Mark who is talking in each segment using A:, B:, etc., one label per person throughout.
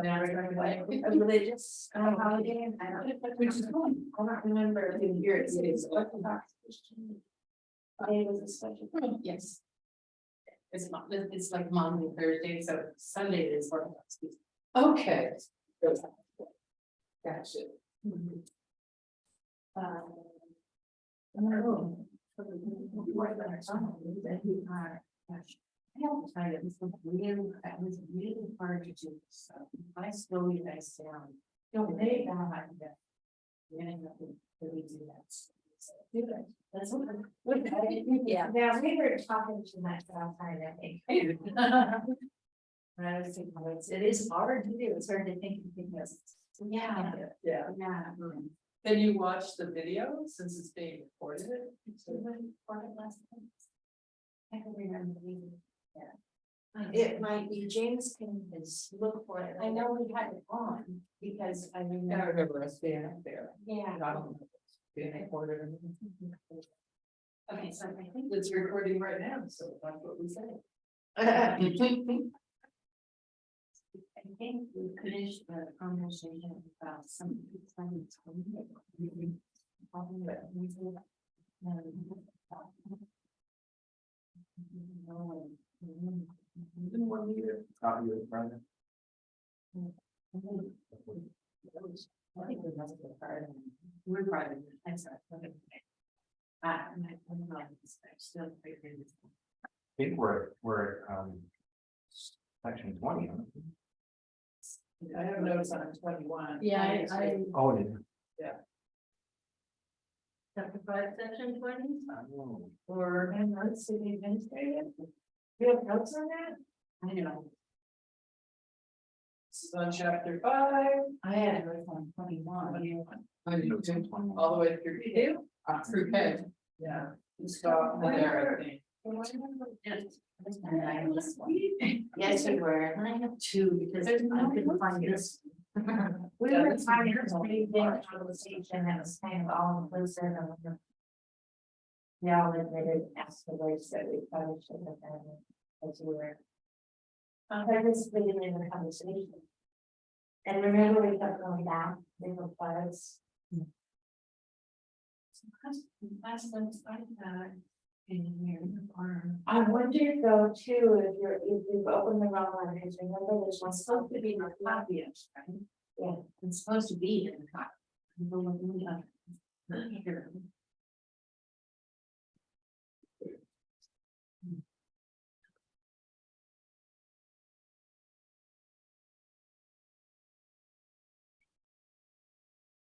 A: Now we're going to like a religious holiday, and I don't, which is fun. I don't remember the year it's. It was a special. Yes. It's like Monday, Thursday, so Sunday is Orthodox.
B: Okay.
A: Gotcha. It was really hard to do, so I slow you guys down. Don't they, we're gonna have to really do that. Do it. That's what. Yeah. Yeah, we were talking too much outside, I think. When I was thinking, it is hard to do, it's hard to think of things. Yeah.
B: Yeah.
A: Yeah.
B: Then you watch the video since it's being recorded?
A: I can remember. Yeah. It might be, James can just look for it. I know we had it on because I
B: I
A: remember.
B: remember us being up there.
A: Yeah.
B: I don't know if it's being recorded.
A: Okay, so I think.
B: It's recording right now, so that's what we say.
A: I think we finished the conversation about some.
B: Didn't want me to copy it, Brandon.
A: I think we must have heard. We're private. I'm sorry. I'm still.
C: I think we're section 20.
B: I have notes on 21.
A: Yeah,
C: Oh, yeah.
A: Chapter 5, section 20,
C: Oh.
A: or notes to the administrator. You have notes on that? I know.
B: This is on chapter 5.
A: I had notes on 21.
B: All the way through K. Through K. Yeah. You stop there, I think.
A: Yes, we were, and I have two because I couldn't find this. We were finding this pretty big conversation that was kind of all inclusive of. Yeah, we did ask the words that we probably should have done as we were. Participating in the conversation. And remember, we kept going back, different parts. Last one's like that. I wonder though too, if you've opened the wrong one, because remember this one's supposed to be in the copy, right? Yeah, it's supposed to be in the copy.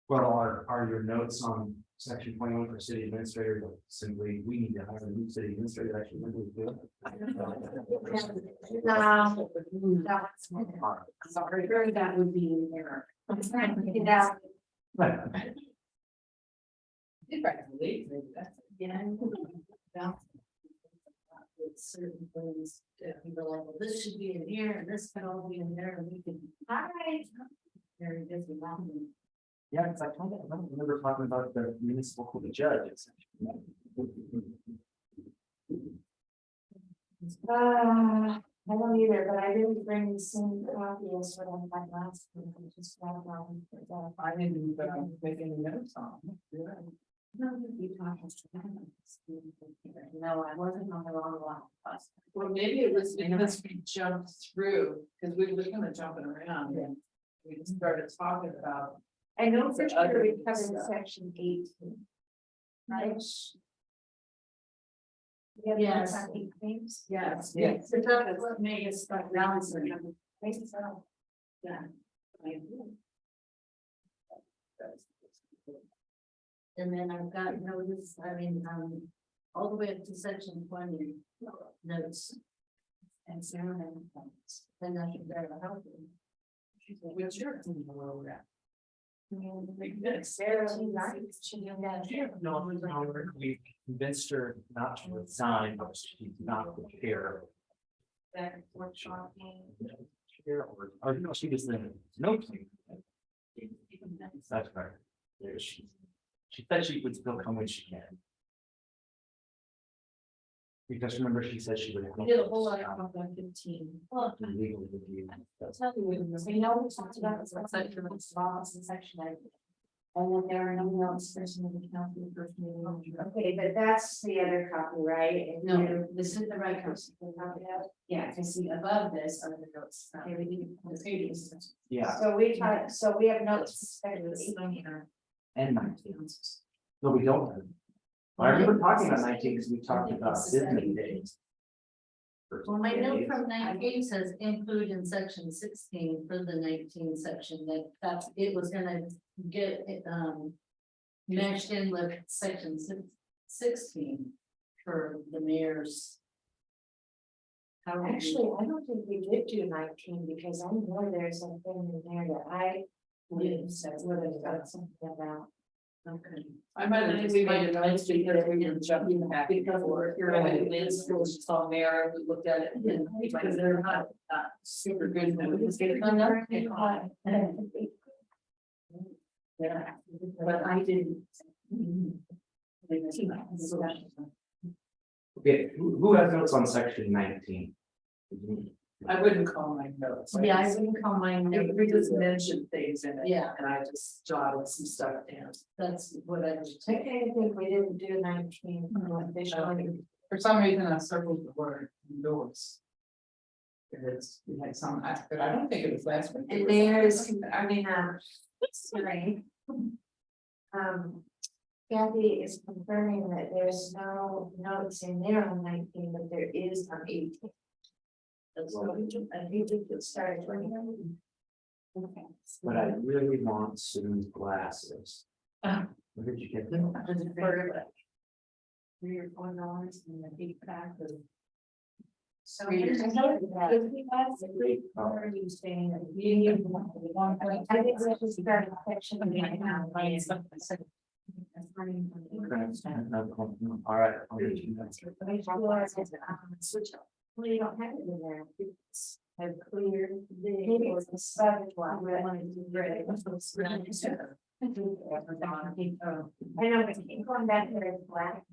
C: Well, are your notes on section 21 for city administrator simply, we need to hire a new city administrator, actually?
A: Sorry, very that would be an error. I'm trying to get out. Yeah. Certain things that people are like, well, this should be in here, and this can all be in there, and we can. All right. Very busy.
C: Yeah, it's like, I don't remember talking about the municipal court judge.
A: I don't either, but I didn't bring the same copy as what I had last week. I just got it on.
B: I didn't make any notes on.
A: No, I wasn't on the wrong one.
B: Well, maybe it was because we jumped through, because we were kind of jumping around and we just started talking about.
A: I know for sure we covered
B: Stuff.
A: section 8. Right?
B: Yes.
A: Yes.
B: Yes.
A: So that's what made us start balancing. Yeah. And then I've got notice, all the way up to section 20 notes. And Sarah and then I should bear the help.
B: What's your opinion on where we're at?
A: Sarah,
C: No, we convinced her not to resign, but she's not prepared.
A: that workshopping.
C: Or no, she was in no. That's right. There she said she would still come when she can. Because remember, she said she would.
B: We did a whole lot of on 15.
A: Well,
C: Legal review.
A: tell you, so you know, we talked about this section of laws and section 8. And then there are no notes, person in the county, first meeting. Okay, but that's the other copy, right? And
D: No,
A: you-
D: this is the right copy. Yeah, I see above this are the notes.
A: Okay, we need
D: The pages.
C: Yeah,
A: So we talked, so we have notes.
C: and 19. No, we don't. I remember talking about 19 because we talked about Disney days.
D: Well, my note from 19 says include in section 16 for the 19 section that's it was gonna get it meshed in with section 16 for the mayor's. How would you-
A: Actually, I don't think we did do 19 because I know there's something in there that I. Says what it's got something about.
D: Okay.
B: I might have just made a note because we were jumping back because we're here at Liz, who was on there, we looked at it, and because they're not super good. Yeah, but I didn't.
C: Okay, who has notes on section 19?
B: I wouldn't call my notes.
D: Yeah, I wouldn't call mine.
B: We just mentioned things in it.
D: Yeah.
B: And I just jotted some stuff down.
D: That's what I was.
A: I kind of think we didn't do 19 officially.
B: For some reason, I circled the word notes. It's, we had some, but I don't think it was last week.
A: And there's, I mean, sorry. Kathy is confirming that there's no notes in there on 19, but there is on 18. That's what we do, and we did get started. Okay.
C: But I really want Sue's glasses.
D: Uh.
C: Where did you get them?
D: $3 or $4 and a 8-pack of.
A: So.
D: Read it.
A: Or are you saying that you need one point? I think we should start a section right now.
C: All right. I'll get you that.
A: Switch up. Well, you don't have it in there. It's have clear. Maybe it was the seventh one. I know, but keep going back there, it's black.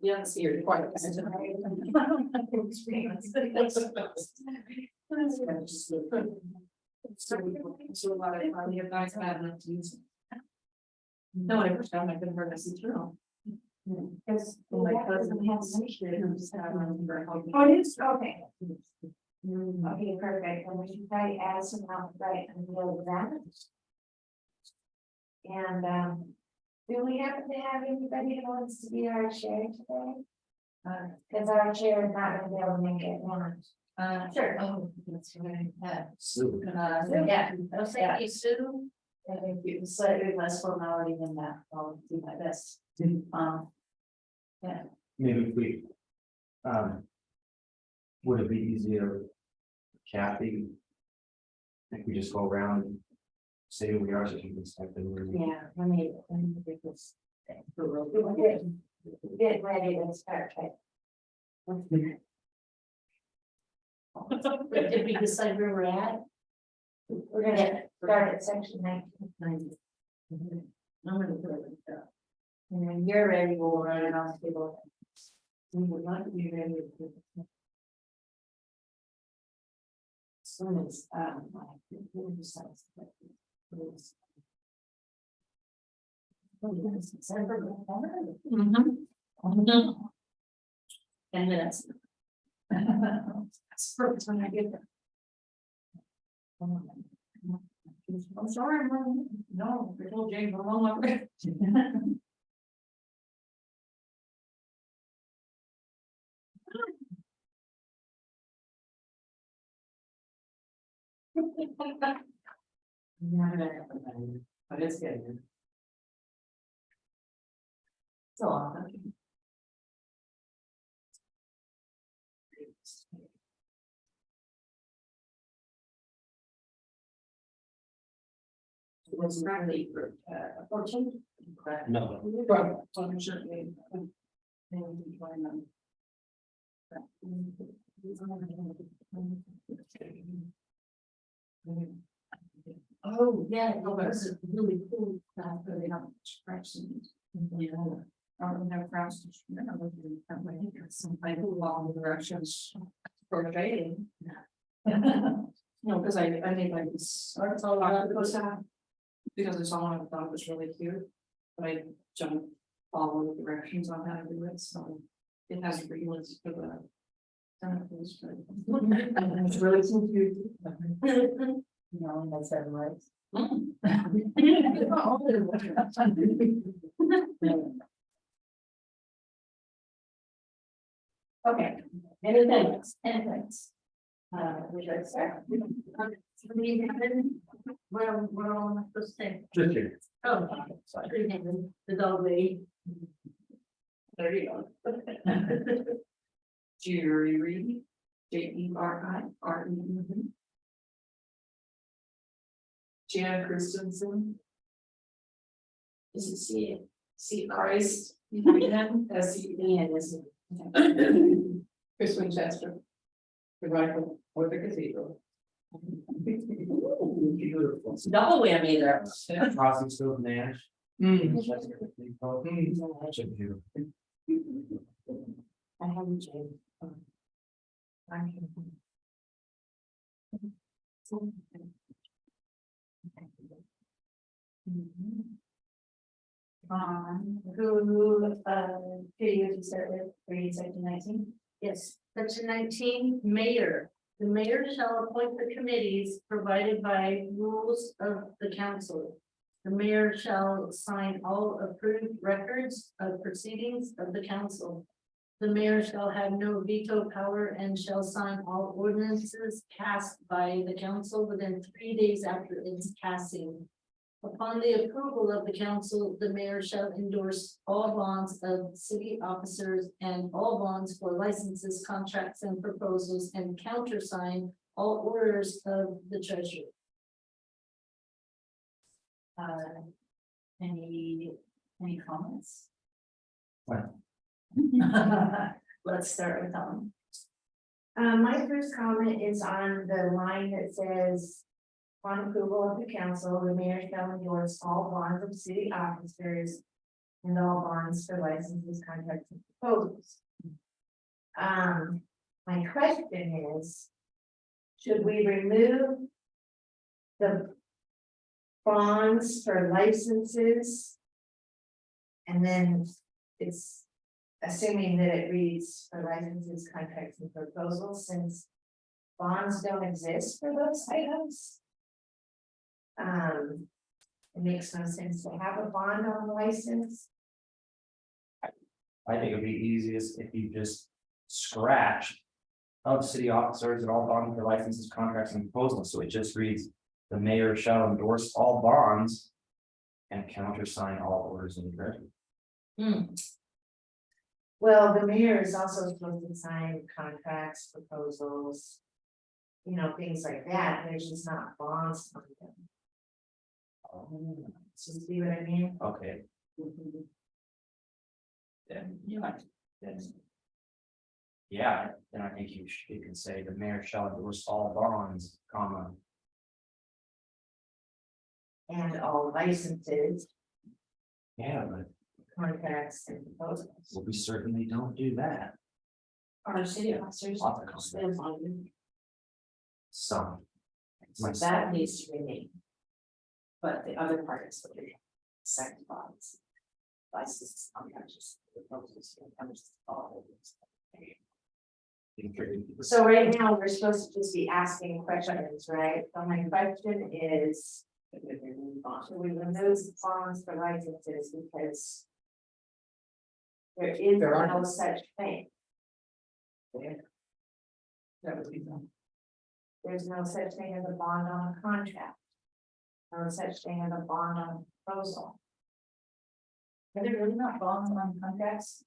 B: Yes, you're quite. So a lot of time, you guys had enough to use. No, I first time I couldn't hardly see through.
A: Because
B: My
A: my
B: cousin
A: cousin has some shit.
B: Oh,
A: Oh, it is, okay. Okay, perfect, and we should probably add some out right in the middle of that. And, do we happen to have anybody who wants to be our chair today? Cause our chair is not gonna be able to make it one.
D: Sure. Oh, that's right.
C: Sue.
D: Yeah, I'll say you, Sue.
A: I think it's slightly less formality than that, I'll do my best.
C: Maybe if we. Would it be easier? Kathy? If we just go around and say who we are, so you can step in.
A: Yeah, let me get this. Get ready to start, right?
D: Did we decide where we're at?
A: We're gonna start at section 19.
D: I'm gonna put it like that.
A: And when you're ready, we'll run it on the table.
D: We would like to be ready to. Soon as, Mhm. 10 minutes. That's perfect when I get there. I'm sorry, no, I told James, I'm on my way.
B: But it's good.
D: So long.
B: It was probably for 14.
C: No.
B: Well, I'm sure they. Join them.
D: Oh, yeah, no, that's a really cool. They have expressions. Yeah.
B: I don't have crowds. Some people along the directions for debating. No, because I made like this. That's all I was because it's all I thought was really cute. But I don't follow the directions on how to do it, so it has rewards for the. It's really confusing.
A: No, that's that right.
D: Okay, anything else? Would you like to start? We're all supposed to say.
C: Just here.
D: Oh, the dog lady.
B: There you go. Jerry Reed, Jerry. Jan Christensen. Is it C Christ? S-C-E-N, isn't it? Chris Winchester. The rifle or the cathedral.
C: Beautiful.
B: Double whammy there.
C: Frosty Stove Nash.
A: I haven't changed.
D: Who you to start with, reading section 19? Yes, section 19, mayor. The mayor shall appoint the committees provided by rules of the council. The mayor shall sign all approved records of proceedings of the council. The mayor shall have no veto power and shall sign all ordinances passed by the council within 3 days after its passing. Upon the approval of the council, the mayor shall endorse all bonds of city officers and all bonds for licenses, contracts, and proposals, and countersign all orders of the treasurer. Any comments?
C: Well.
D: Let's start with Ellen.
A: My first comment is on the line that says. On approval of the council, the mayor shall endorse all bonds of city officers. And all bonds for licenses, contracts, and proposals. My question is. Should we remove? The. Bonds for licenses. And then it's. Assuming that it reads for licenses, contracts, and proposals, since. Bonds don't exist for those items. It makes no sense to have a bond on a license.
C: I think it'd be easiest if you just scratch. Of city officers and all bonds for licenses, contracts, and proposals, so it just reads, the mayor shall endorse all bonds. And countersign all orders in the treasury.
A: Well, the mayor is also supposed to sign contracts, proposals. You know, things like that, there's just not bonds on them. So see what I mean?
C: Okay. Then, then. Yeah, then I think you can say the mayor shall endorse all bonds, comma.
A: And all licenses,
C: Yeah, but
A: contracts, and proposals.
C: well, we certainly don't do that.
B: Our city officers.
C: Some.
B: So that needs to remain. But the other part is the second bonds. Licenses, contracts, proposals, and all of this.
A: So right now, we're supposed to just be asking questions, right? So my question is. Should we remove bonds for licenses because. There is no such thing.
B: That would be done.
A: There's no such thing as a bond on a contract. No such thing as a bond on a proposal.
D: Are there really not bonds on contracts?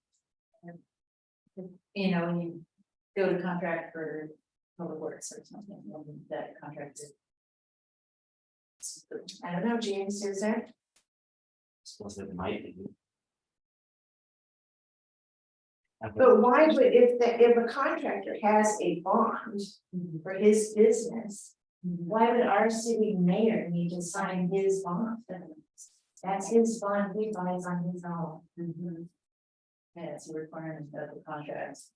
D: You know, when you go to contract for public works or something, that contract is.
A: I don't know, James, is there?
C: Suppose it might be.
A: But why would, if a contractor has a bond for his business, why would our city mayor need to sign his bond? That's his bond, he buys on his own.
D: Yeah, it's a requirement of the contracts.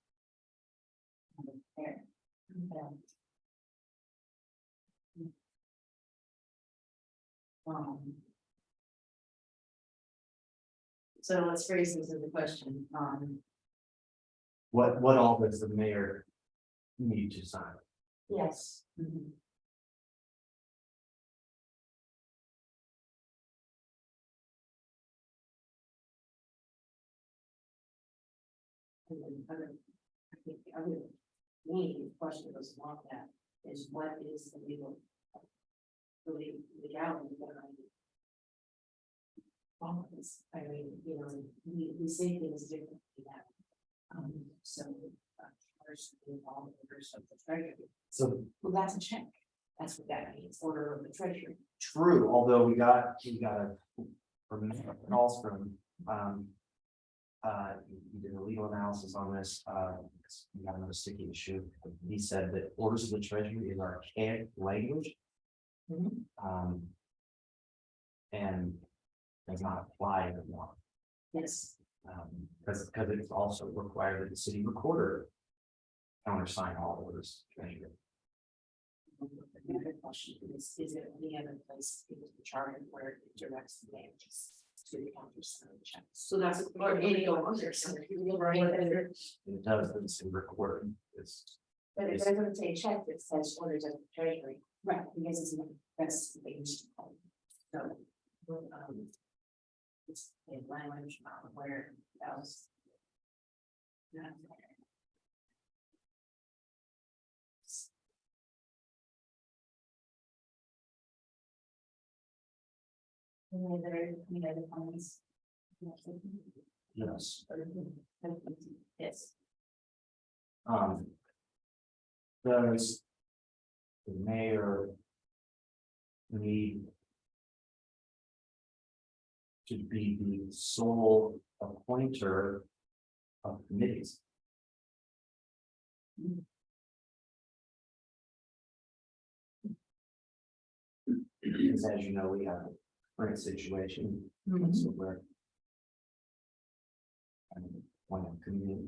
D: There. Okay. So let's phrase this as a question,
C: What all does the mayor need to sign?
A: Yes.
B: I think the other main question goes along with that is what is the legal. The legality behind it. Bonds, I mean, you know, we say things differently now. So. First, involved members of the treasury.
C: So
B: Well, that's a check. That's what that means, order of the treasury.
C: true, although we got a from calls from, he did a legal analysis on this, we got another sticky issue. He said that orders of the treasury is archaic language. And does not apply anymore,
B: Yes.
C: because it's also required that the city recorder countersign all orders. of treasury.
B: The other question is there any other place in the charter where it directs the managers to the countersign checks? So that's.
A: Or any
B: go
A: of
B: under,
A: those.
B: so if you write it,
C: It does, but it's recorder, it's,
A: But it doesn't say check, it says orders of the treasury.
B: right, because it's not, that's the thing. So. It's a language where else.
A: Any other comments?
C: yes.
A: Yes.
C: Does the mayor need to be the sole appointer of committees? Because as you know, we have a current situation, so where one community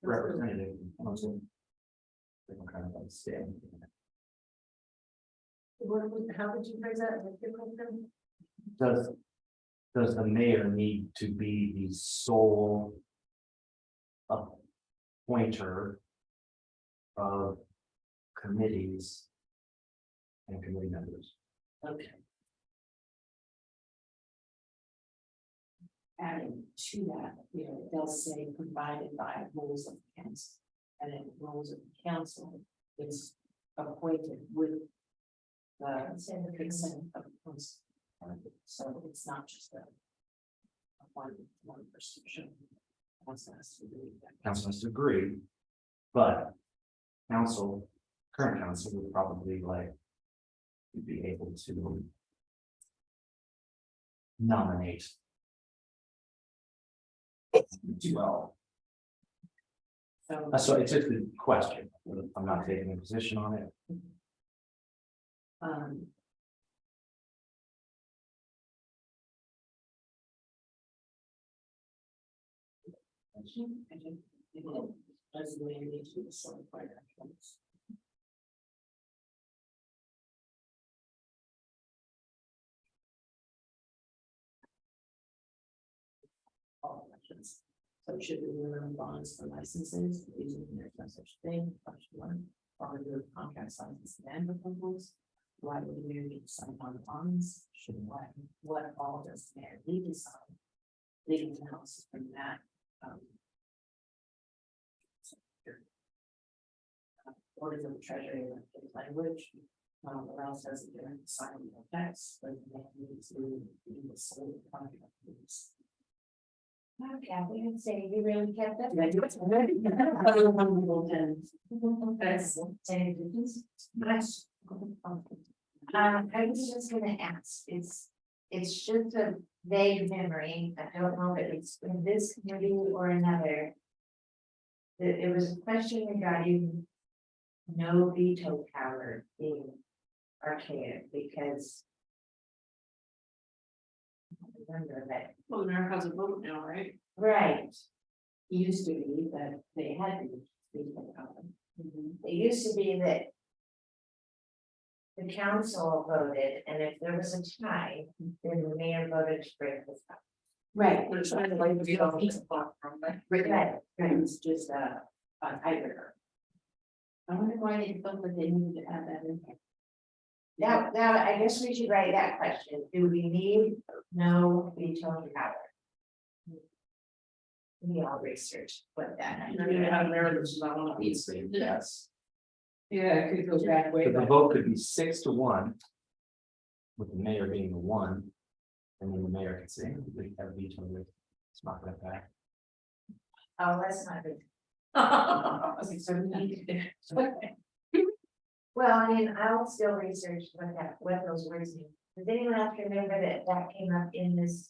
C: representative council. Different kind of like stand.
A: How would you phrase that? What's your question?
C: Does the mayor need to be the sole appointer of committees and committee members?
B: Okay. Adding to that, you know, it does say provided by rules of council. And then rules of council is appointed with the consent of the council. So it's not just a one person. Council has to agree with that.
C: Council has to agree, but council, current council would probably like to be able to nominate 12. So it's just a question. I'm not taking a position on it.
B: That's the way it needs to be so quite actually. All elections. So should we run bonds for licenses, using there's no such thing, question one, or do contract signs and proposals? Why would the mayor need to sign on bonds? Should what all does the mayor need to sign? Legal analysis from that. Orders of the treasury language. What else has it been signing the text, but the mayor needs to be the sole contract.
A: Okay, I didn't say you really kept that.
B: That's
A: Any difference? Yes. I was just gonna ask, it's just a vague memory, I don't know if it's in this committee or another. It was a question regarding no veto power being archaic, because remember that.
B: Well, the mayor has a vote now, right?
A: Right. Used to be that they had to speak about them. It used to be that. The council voted, and if there was a tie, then the mayor voted to break this up. Right.
B: We're trying to like get off the clock from that.
A: Right, it's just a tiebreaker. I wonder why they felt that they needed to add that in here. Now, I guess we should write that question, do we need no veto power? We all research what that.
B: You're gonna have narratives about one of these.
C: Yes,
B: Yeah, it could go back way
C: but the
B: back.
C: vote could be 6-1. With the mayor being the one. And then the mayor can say, we have veto, it's not that bad.
A: Oh, that's not good.
B: I was like, so we need to-
A: Well, I mean, I'll still research what those words mean. Does anyone else remember that came up in this?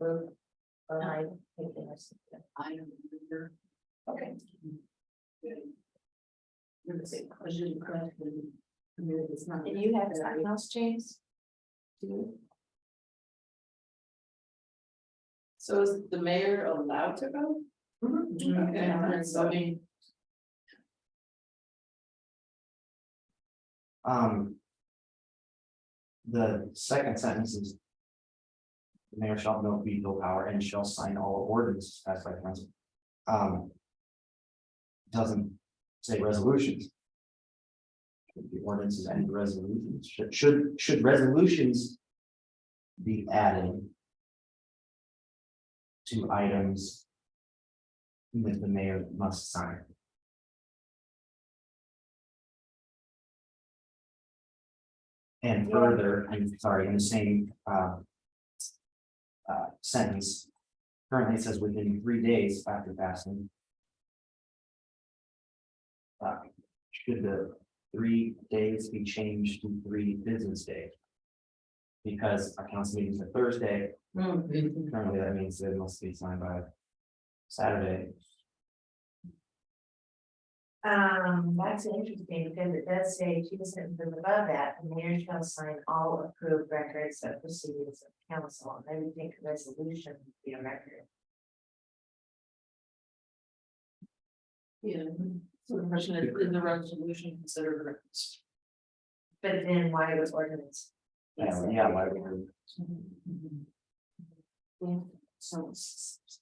A: Book? Or am I thinking of something?
B: I don't remember.
A: Okay.
B: You're the same question, correct? It's not.
A: Did you have something else, James?
B: So is the mayor allowed to vote? Okay, so I mean,
C: The second sentence is. The mayor shall have no veto power and shall sign all ordinances passed by council. Doesn't say resolutions. Should be ordinances and resolutions, should resolutions. Be added. To items. That the mayor must sign. And further, I'm sorry, in the same sentence. Currently it says within 3 days after passing. Should the 3 days be changed to 3 business days? Because our council meetings are Thursday, currently that means it must be signed by Saturday.
A: That's interesting, because it does say, two sentences above that, the mayor shall sign all approved records of proceedings of council, and I would think a resolution would be a record.
B: yeah, so the question is the resolution considered records?
A: But then why was ordinance?
C: Yeah, why would
A: So,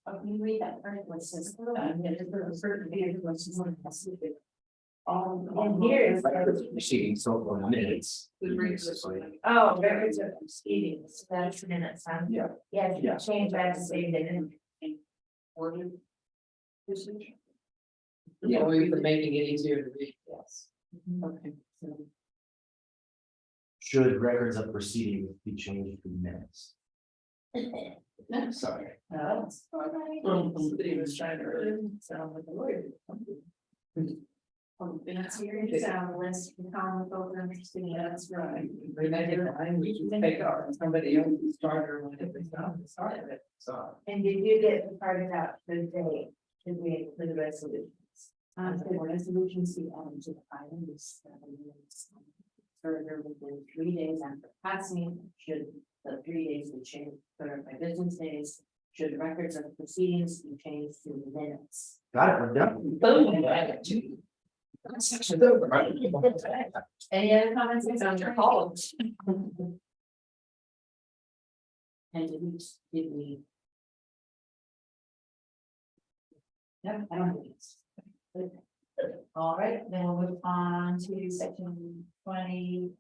A: can you read that part, what says? And here is.
C: proceeding, so for minutes.
B: Who brings it?
A: Oh, records of proceedings, that's minutes, huh?
C: Yeah.
A: Yeah, you
C: Yeah.
A: change that to say that.
B: Order. Yeah, we've been making it easier to read.
A: Yes.
B: Okay.
C: Should records of proceedings be changed to minutes? Sorry.
B: Somebody was trying to really sound like a lawyer.
A: That's your sound list, you call them over interesting.
B: That's right. We can take our, somebody else's charter when it was done, started it, so.
A: And did you get the part about the date, should we include resolutions? The resolutions be added to the items. Further within 3 days after passing, should the 3 days be changed for by business days? Should records of proceedings be changed to minutes?
C: Got it, we're done.
B: That section's over.
A: Any other comments?
B: It's on your columns.
A: And did we? No, I don't think it's. All right, then we'll move on to section 20,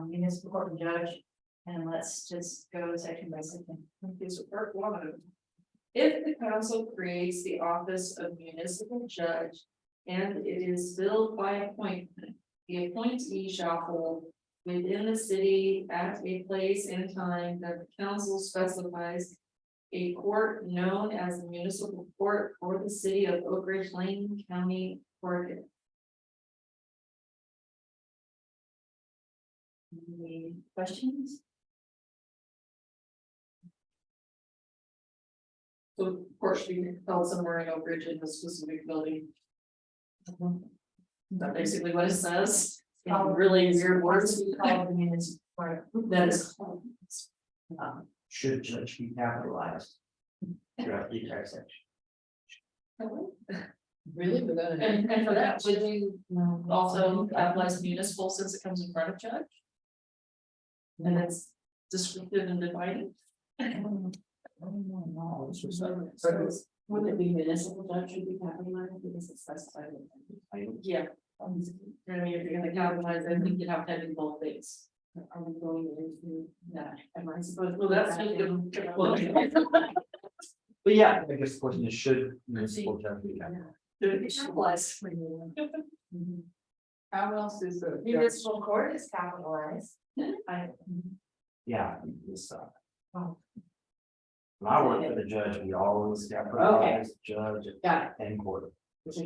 A: municipal court and judge. And let's just go section by section.
B: Okay, so part one. If the council creates the office of municipal judge and it is filled by appointment, the appointee shall hold within the city at a place and time that the council specifies a court known as the municipal court for the city of Oak Ridge Lane County, Oregon.
A: Any questions?
B: So of course, we can tell somewhere in Oak Ridge in a specific building. Is that basically what it says? In really weird words.
A: We call the municipal court.
B: That is.
C: should judge be capitalized throughout the entire section.
B: Really? And for that, would you also capitalize municipal since it comes in front of judge? And it's descriptive and divided? Would it be municipal judge should be capitalized because it's specified? Yeah. And if you're gonna capitalize, I think you have to have in both things. Are we going into that? Am I supposed? Well, that's just gonna.
C: But yeah, I guess the question is, should municipal judge be capitalized?
B: Capitalize.
E: How else is the?
A: Municipal court is capitalized.
C: Yeah, this,
A: Oh.
C: when I work for the judge, we always capitalize judge
B: Got
C: and court.
E: Is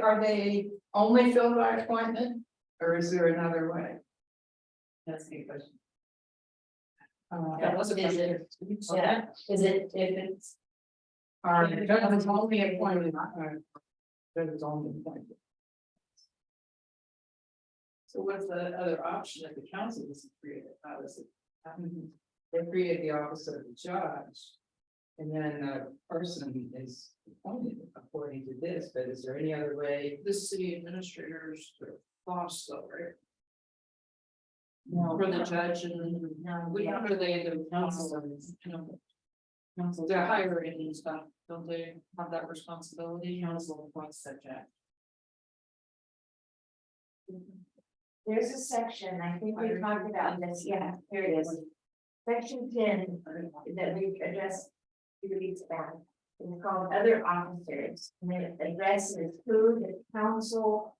E: are they only filled by appointment, or is there another way?
B: That's a good question.
E: That
B: was a question.
A: Yeah, is it, if it's,
E: Or judges only appointed, judges only appointed. So what's the other option if the council isn't created? How does it? They create the office of the judge. And then the person is appointed according to this, but is there any other way?
B: The city administrators, boss, though, right?
A: no,
B: For the judge and
A: no,
B: we
A: yeah.
B: are they the council, you know. Council, they're hiring and stuff, don't they have that responsibility? Council appoints that judge.
A: There's a section, I think we talked about this, yeah, here it is. Section 10 that we addressed a few weeks back. It's called other officers, and it addresses who the council.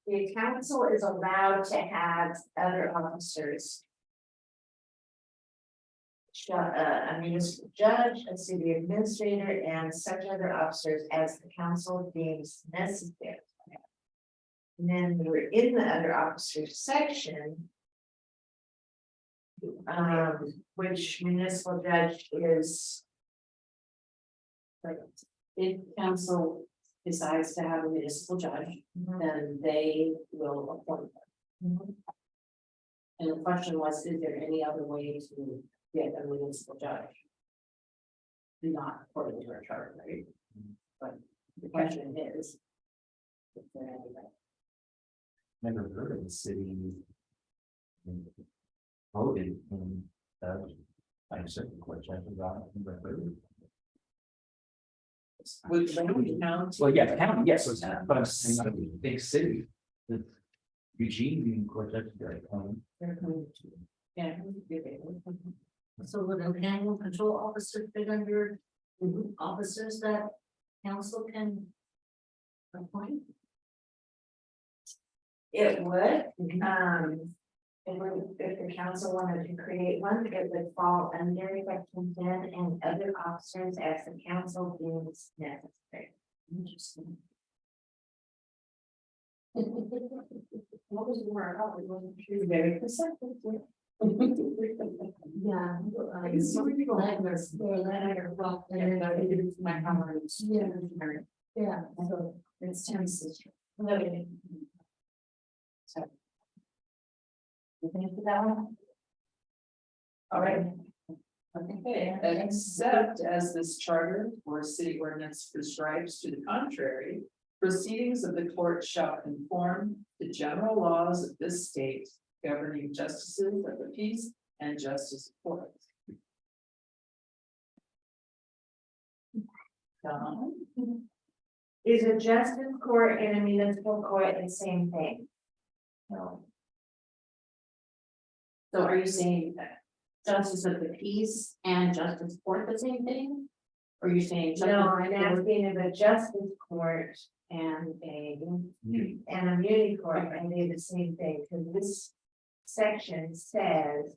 A: The council is allowed to have other officers. A municipal judge, a city administrator, and such other officers as the council deems necessary. And then we're in the other officers section. Which municipal judge is.
F: If council decides to have a municipal judge, then they will appoint them. And the question was, is there any other way to get a municipal judge? Not according to our charter, right? But the question is. Is there any way?
C: Never heard of the city. Voted in, I said, the question about.
E: Which county?
C: Well, yeah, county, yes, it's, but I'm saying, like, a big city. The Eugene being court judge, right,
F: Yeah.
D: So would an animal control officer fit under officers that council can appoint?
A: It would, if the council wanted to create one, it would fall under section 10 and other officers as the council deems necessary.
D: Interesting.
A: What was the word? Oh, it wasn't true. Very perceptive.
D: Yeah.
A: It's really cool.
D: My comments.
A: Yeah.
D: Yeah, so it's Tim's sister.
A: Okay. So. You think of that one? All right.
E: Okay, except as this charter or city ordinance prescribes to the contrary, proceedings of the court shall conform to general laws of this state governing justices of the peace and justice courts.
A: Is a justice court and a municipal court the same thing? No.
F: So are you saying that justice of the peace and justice court the same thing? Or are you saying?
A: No, I'm asking if a justice court and a immunity court, and they the same thing, because this section says.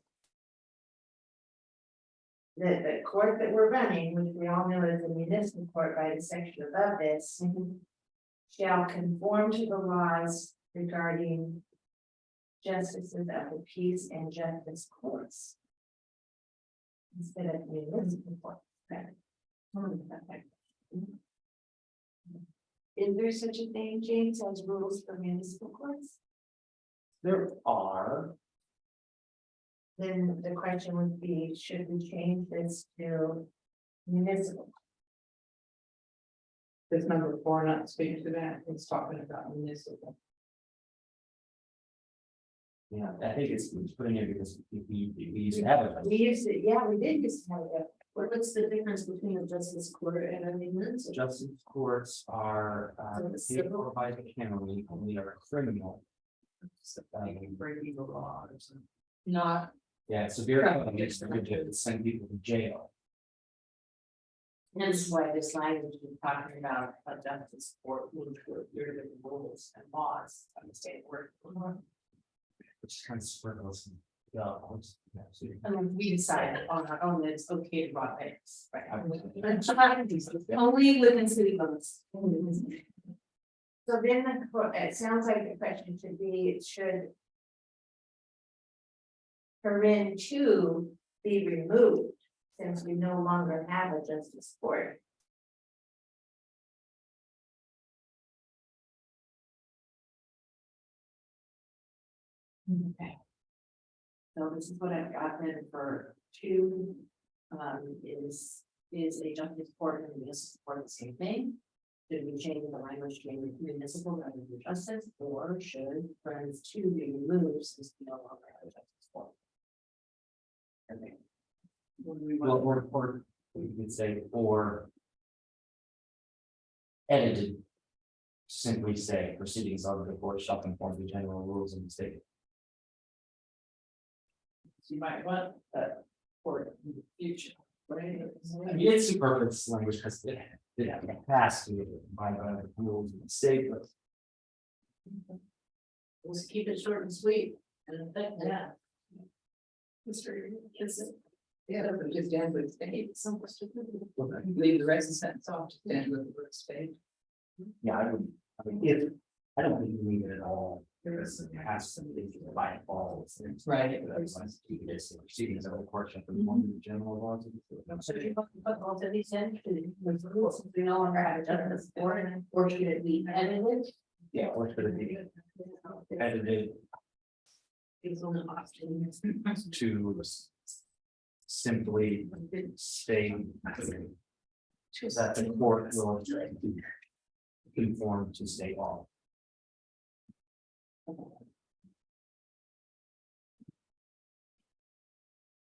A: The court that we're running, which we all know is a municipal court by the section above this. Shall conform to the laws regarding. Justices of the peace and justice courts. Instead of municipal court. Is there such a thing, James, as rules for municipal courts?
C: There are,
A: Then the question would be, should we change this to municipal?
E: Does number 4 not speak to that? It's talking about municipal.
C: yeah, I think it's putting it because we used to have it.
A: We used to, yeah, we did used to have it.
D: What's the difference between a justice court and a municipal?
C: Justice courts are,
D: So it's civil?
C: paid by the county, and we are criminal.
E: Breaking the law or something. Not,
C: Yeah, severe penalties, they're good to send people to jail.
F: Hence why this language is talking about a justice court, which were your rules and laws of the state work.
C: Which kind of sprinkles. Yeah.
F: I mean, we decided on our own that it's okay to rob banks, right?
D: Only within city limits.
A: So then it sounds like the question should be, it should. Paren 2 be removed, since we no longer have a justice court.
F: Okay. So this is what I've got then for 2. Is a justice court and municipal court the same thing? Should we change the language to municipal rather than justice, or should friends 2 be removed since we no longer have a justice court? Okay.
C: Well, or we could say, or. Edited. Simply say proceedings of the court shall conform to general rules of the state.
E: you might want that for the future, right?
C: I mean, it's superfluous language because it has to by the rules of the state, but.
D: Let's keep it short and sweet and effective.
E: Yeah. Yeah, but just end with state. Leave the rest of the sentence off, just end with the word state.
C: Yeah, I mean, if, I don't think we need it at all, there is, it has to be by all.
E: Right.
C: That's why it's keep this proceedings of the court shall conform to the general laws of the state.
F: But both of these entities, with the rules, we no longer have a justice court, or should it be edited?
C: Yeah, or should it be edited
F: It's only option.
C: to simply state that the court will conform to state law.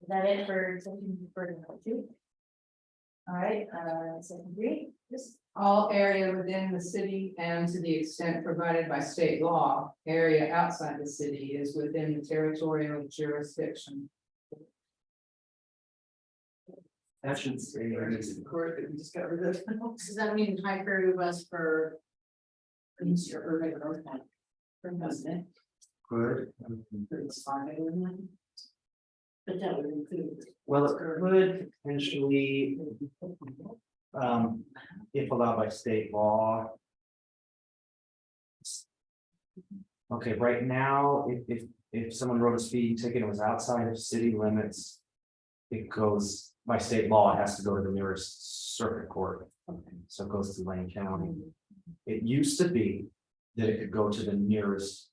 A: Is that it for section for 2? All right, section 3, just
B: All area within the city and to the extent provided by state law, area outside the city is within the territorial jurisdiction.
C: That should say.
E: Court that we just got rid of.
D: Does that mean High Prairie West for?
F: East or urban or not. Doesn't it?
C: Good.
F: It's fine, everyone. But that would include.
C: Well, it could potentially, if allowed by state law. Okay, right now, if someone wrote a speeding ticket and was outside of city limits. It goes, by state law, it has to go to the nearest circuit court, so it goes to Lane County. It used to be that it could go to the nearest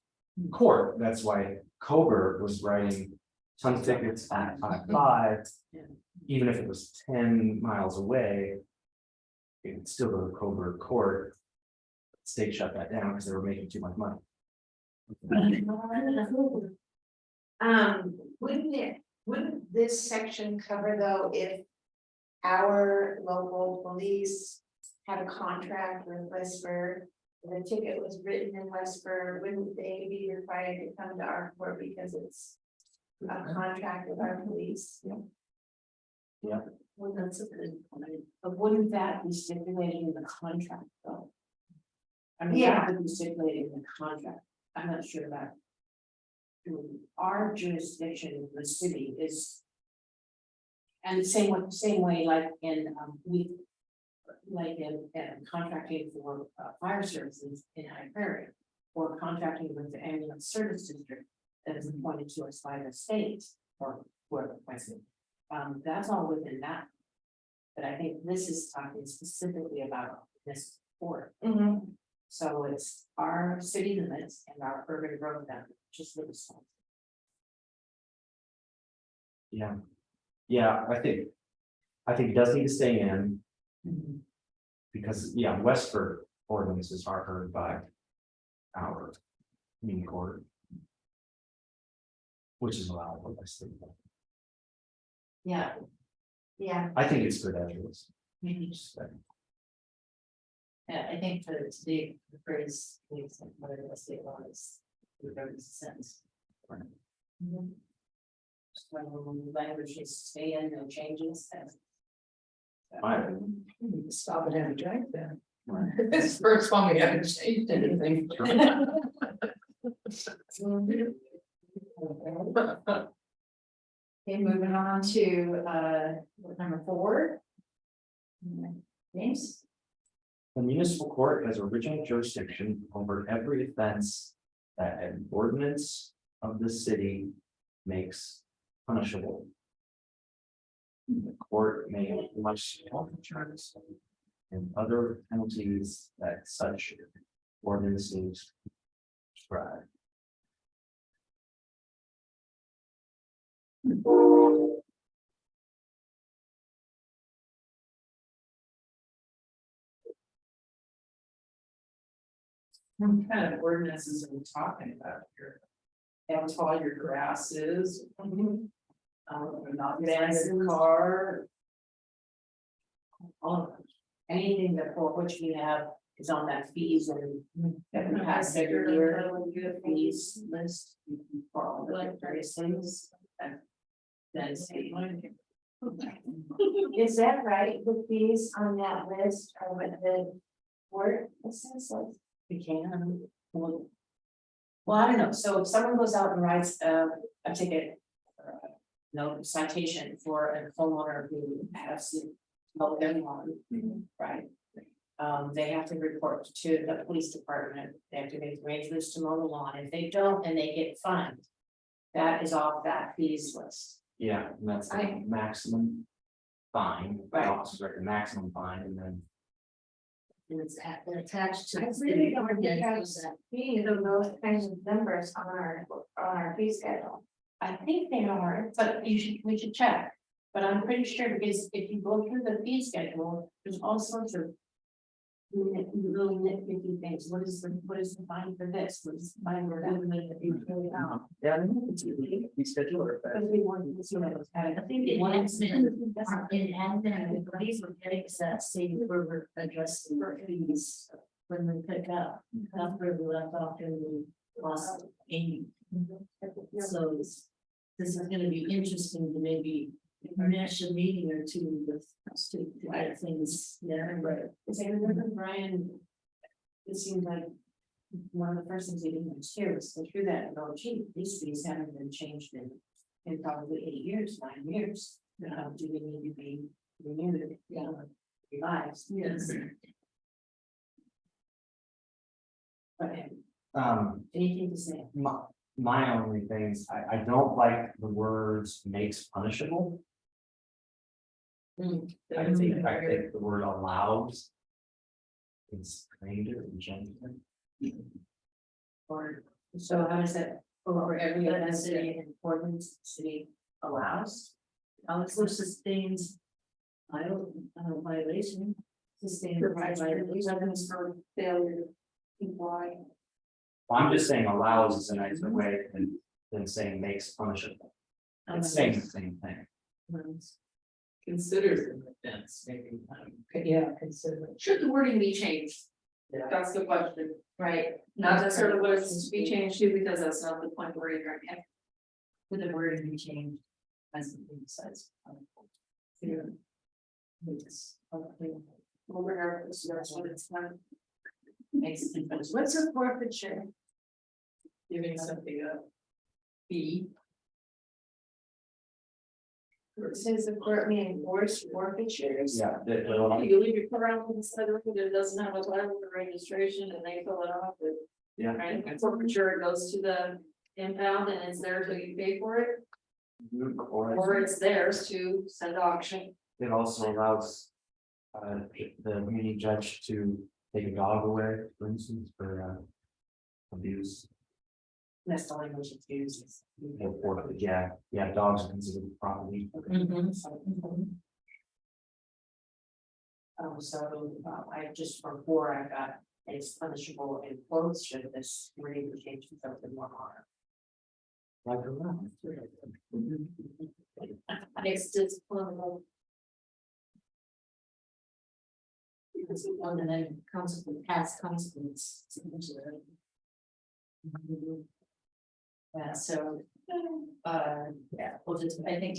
C: court, that's why Coburg was writing ton tickets at I-5. Even if it was 10 miles away. It would still go to Coburg Court. State shut that down because they were making too much money.
A: wouldn't this section cover though if our local police had a contract with Westford? The ticket was written in Westford, wouldn't they be required to come to our court because it's a contract with our police?
F: Well, that's a good point, but wouldn't that be stipulated in the contract though? I mean,
A: Yeah.
F: that would be stipulated in the contract, I'm not sure about. Our jurisdiction, the city is. And the same way like in, like in contracting for fire services in High Prairie. Or contracting with the ambulance service district that is appointed to us by the state or whoever appoints it. That's all within that. But I think this is talking specifically about this court. So it's our city limits and our urban growth boundary, just the response.
C: Yeah. Yeah, I think it does need to stay in. Because, yeah, Westford ordinances are heard by our community court. Which is allowable, I think.
A: Yeah. Yeah,
C: I think it's good as it is.
D: Yeah, I think for the phrase, whatever the state law is, it makes sense.
F: So language needs to stay in, no changes.
C: Fine.
E: Stop it and drag then. It's the first one we haven't changed anything.
A: okay, moving on to number 4. Names.
C: The municipal court has original jurisdiction over every offense that an ordinance of the city makes punishable. The court may impose charges and other penalties that such ordinances prescribe.
E: What kind of ordinances are we talking about here? How tall your grass is? Not advance your car.
F: All of them. Anything that for which we have is on that fees and. That we have every year, fees list for all the various things. Then state.
A: Is that right with these on that list or with the word? It says like.
F: We can. Well, I don't know, so if someone goes out and writes a ticket. Or a no citation for a homeowner who has mowed their lawn, right? They have to report to the police department, they have to make arrangements to mow the lawn, if they don't and they get fined. That is off that fees list.
C: Yeah, and that's the maximum fine,
F: Right.
C: officers are the maximum fine, and then.
D: And it's attached to.
A: I
D: the
A: really
D: city
A: don't think
D: ordinance.
A: I've seen those kinds of numbers on our fee schedule.
F: I think they are, but we should check. But I'm pretty sure because if you go through the fee schedule, there's all sorts of. Little nitpicky things, what is the fine for this, what is the fine for that?
C: Yeah, I think it's the schedule.
F: Because we want to see what it's
D: I think it has been, it has been, I believe we're getting to that stage where we're addressing our fees when we pick up. That's where we left off in the last 80. So this is gonna be interesting to maybe mesh a meeting or two with to get things there. Right.
F: Because I remember Brian. It seemed like. One of the first things he didn't share was go through that and go, gee, these fees haven't been changed in probably 8 years, 9 years. Do they need to be renewed? Yeah. Revised.
D: Yes.
F: Okay,
C: Anything
F: to say?
C: my only things, I don't like the words makes punishable. I think the word allows. Is kinder and gentler.
F: Or, so how does that, for every other city and ordinance, city allows?
D: Alex sustains. I don't violation.
F: Sustain evidence for failure to comply.
C: Well, I'm just saying allows is a nicer way than saying makes punishable. It's saying the same thing.
E: Considers an offense, maybe.
F: Yeah, consider.
E: Should the wording be changed? That's the question,
A: Right.
E: not necessarily what it's to be changed to, because that's not the point we're in right now.
D: With the word be changed. As the size. Yes.
F: Over that's what it's not.
D: Makes a difference.
A: What's a forfeiture?
E: Giving something a fee.
A: It says the court may enforce forfeitures.
C: Yeah.
E: You leave your car out inside the road, it doesn't have a title or registration and they fill it off with.
C: Yeah.
E: Right, and forfeiture goes to the impound and it's there till you pay for it, or it's theirs to send to auction.
C: It also allows. The community judge to take a dog away, for instance, for abuse.
F: That's the language it's used.
C: Or, yeah, dogs are considered property.
F: So, I just for 4, I got it's punishable in quotes, should this read or change to something more harm.
D: Next is plural. Because we want to know consequence, past consequence.
F: Yeah, so, yeah, we'll just, I think,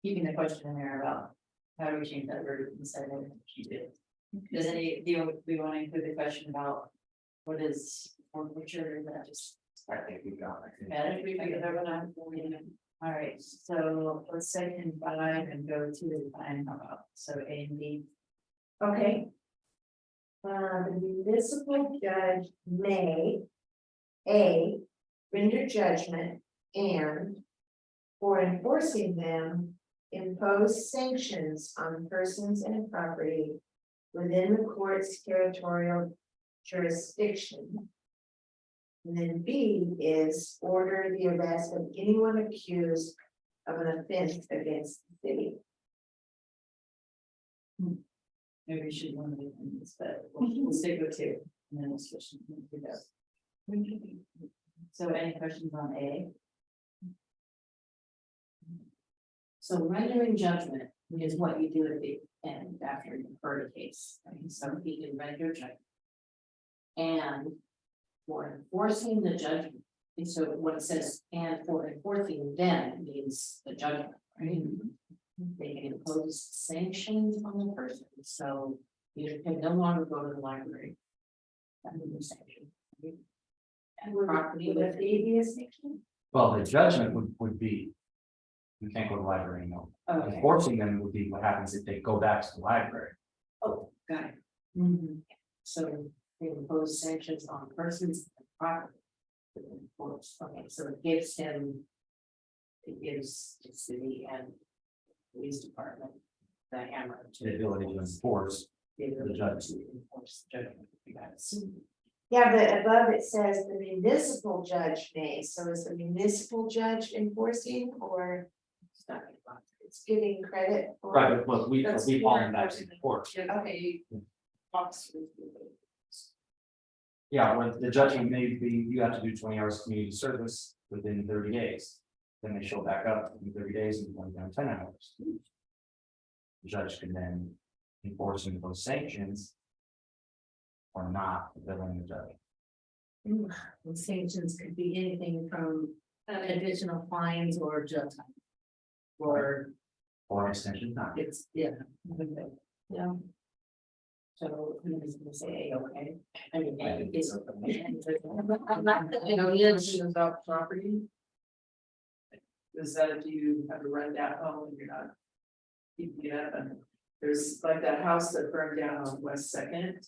F: keeping the question in there about how do we change that word instead of keep it. Does any, do we want to include the question about what is forfeiture, or that just?
C: I think we've got it.
F: Yeah, I think we figured that one out. All right, so let's second 5 and go to the plan, how about, so A and B.
A: Okay. The municipal judge may. A, render judgment and. For enforcing them, impose sanctions on persons and property. Within the court's territorial jurisdiction. And then B is order the arrest of anyone accused of an offense against the city.
F: Maybe we should one of the things, but we'll stick with 2, and then we'll switch. to those. So any questions on A? So rendering judgment is what you do at the end after you've heard a case, right? So he can render judgment. And for enforcing the judgment, and so what it says, and for enforcing them means the judgment, right? They can impose sanctions on the person, so you can no longer go to the library. That would be sanction. And property with
A: the sanction.
C: Well, the judgment would be. You can't go to the library anymore.
F: Okay,
C: Enforcing them would be what happens if they go back to the library.
F: oh, got it. So they impose sanctions on persons and property. Okay, so it gives him. It gives the city and police department the hammer to.
C: The ability to enforce.
F: The
C: judge.
F: to enforce the judgment. You got it.
A: Yeah, but above it says the municipal judge may, so is the municipal judge enforcing or it's giving credit? for-
C: Right, but we
F: That's
C: fall
F: more
C: back to the court.
A: Okay.
C: Yeah, when the judgment may be, you have to do 20 hours community service within 30 days. Then they show back up in 30 days and going down 10 hours. The judge can then enforce those sanctions. Or not, fulfilling the judge.
D: The sanctions could be anything from additional fines or jail time. Or
C: Or extension time.
D: it's, yeah.
F: Yeah. So I'm just gonna say, okay. I mean,
C: I think
F: it's.
D: I'm not,
E: You know, the issue about property. Is that if you have a run down home and you're not. Keeping it up, and there's like that house that burned down on West Second,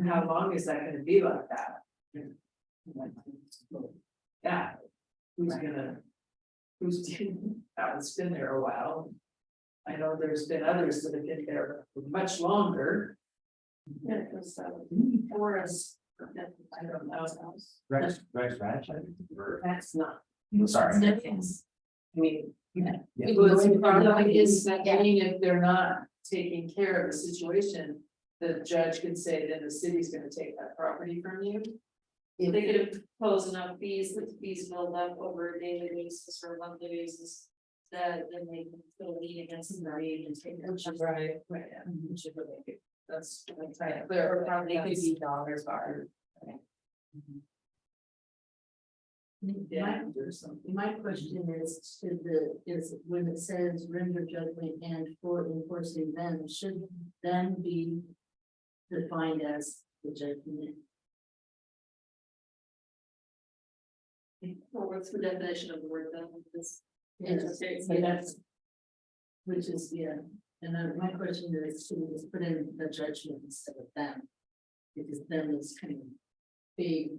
E: how long is that gonna be like that? Yeah, who's gonna? Who's doing, it's been there a while. I know there's been others that have been there for much longer. Yeah, because Forest, I don't know.
C: Rex Ranch, I think, or-
F: That's not.
C: Sorry.
F: I mean,
C: Yeah.
E: Well, it's probably is that if they're not taking care of the situation, the judge could say, then the city's gonna take that property from you.
B: They could impose enough fees, that the fees build up over a daily basis or monthly basis. That then they can still lean against the rate and take it.
E: Which is right, yeah, which is really good. That's kind of clear.
F: or probably could be dollars bar.
E: Yeah, there's something.
D: My question is, is when it says render judgment and for enforcing them, should then be defined as the judgment?
B: Well, what's the definition of the word then? This-
D: Which is, yeah, and then my question is, should we just put in the judgment instead of them? Because them is kind of big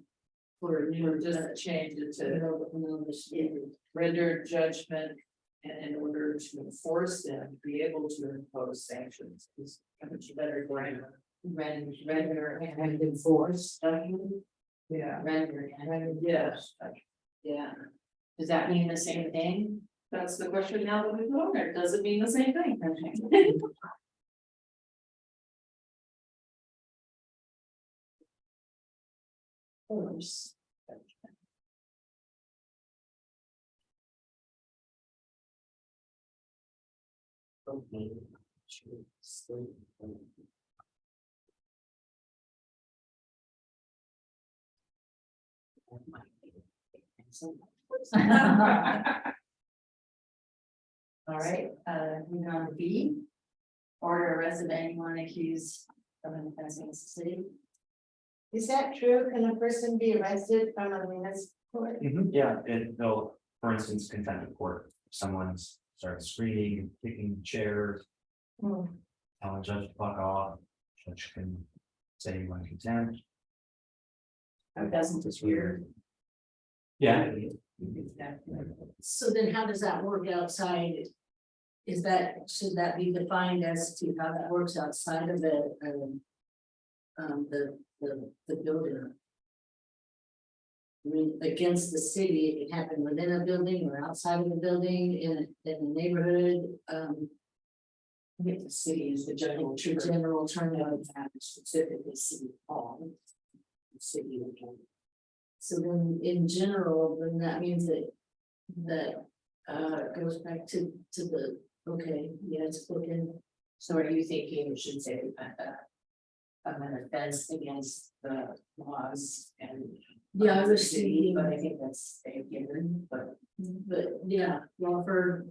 D: for a new.
E: Or just change it to render judgment. And in order to enforce them, be able to impose sanctions, is a much better grammar.
F: render and enforce, don't you?
E: Yeah.
F: Render and.
E: Yes.
F: Yeah. Does that mean the same thing?
E: That's the question now that we put on there, does it mean the same thing?
F: Force. Okay.
D: All right, moving on to B. Order arrest of anyone accused of an offense against the city.
A: Is that true? Can a person be arrested from a municipal court?
C: Yeah, and they'll, for instance, contempt of court, if someone's started screaming, kicking chairs,
A: Hmm.
C: telling a judge to fuck off, judge can say you want contempt.
F: It doesn't
C: It's weird. Yeah.
D: So then how does that work outside? Is that, should that be defined as to how that works outside of the building? I mean, against the city, it can happen within a building or outside of the building, in a neighborhood,
F: I think the city is the general
D: to
F: term.
D: general term of.
F: Specifically city hall. City again.
D: So then in general, then that means that goes back to the, okay, yeah, it's broken.
F: So are you thinking we should say an offense against the laws and.
D: Yeah, I
F: the
D: was
F: city,
D: thinking,
F: but I think that's a given, but.
D: but yeah, well, for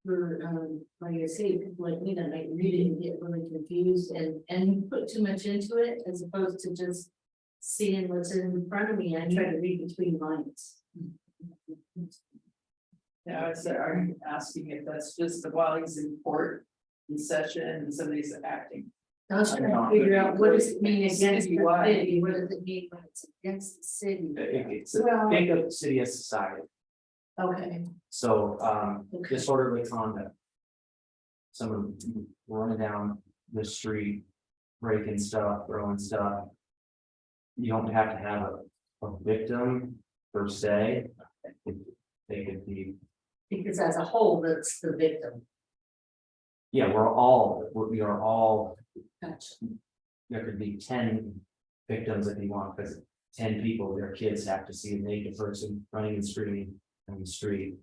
D: like I say, people like me that might read it and get really confused and put too much into it as opposed to just seeing what's in front of me. I try to read between lines.
E: Yeah, I said, are you asking if that's just while he's in court, in session, and somebody's acting?
D: I was trying to figure out what does it mean against the
E: Citywide.
D: city, what does it mean when it's against the city?
C: It's
A: Well-
C: think of the city as society,
D: Okay,
C: so,
D: Okay.
C: disorderly conduct. Someone running down the street, breaking stuff, throwing stuff. You don't have to have a victim per se. They could be,
D: because as a whole, that's the victim.
C: yeah, we are all,
D: Gotcha.
C: there could be 10 victims if you want, because 10 people, their kids have to see a naked person running and screaming on the street.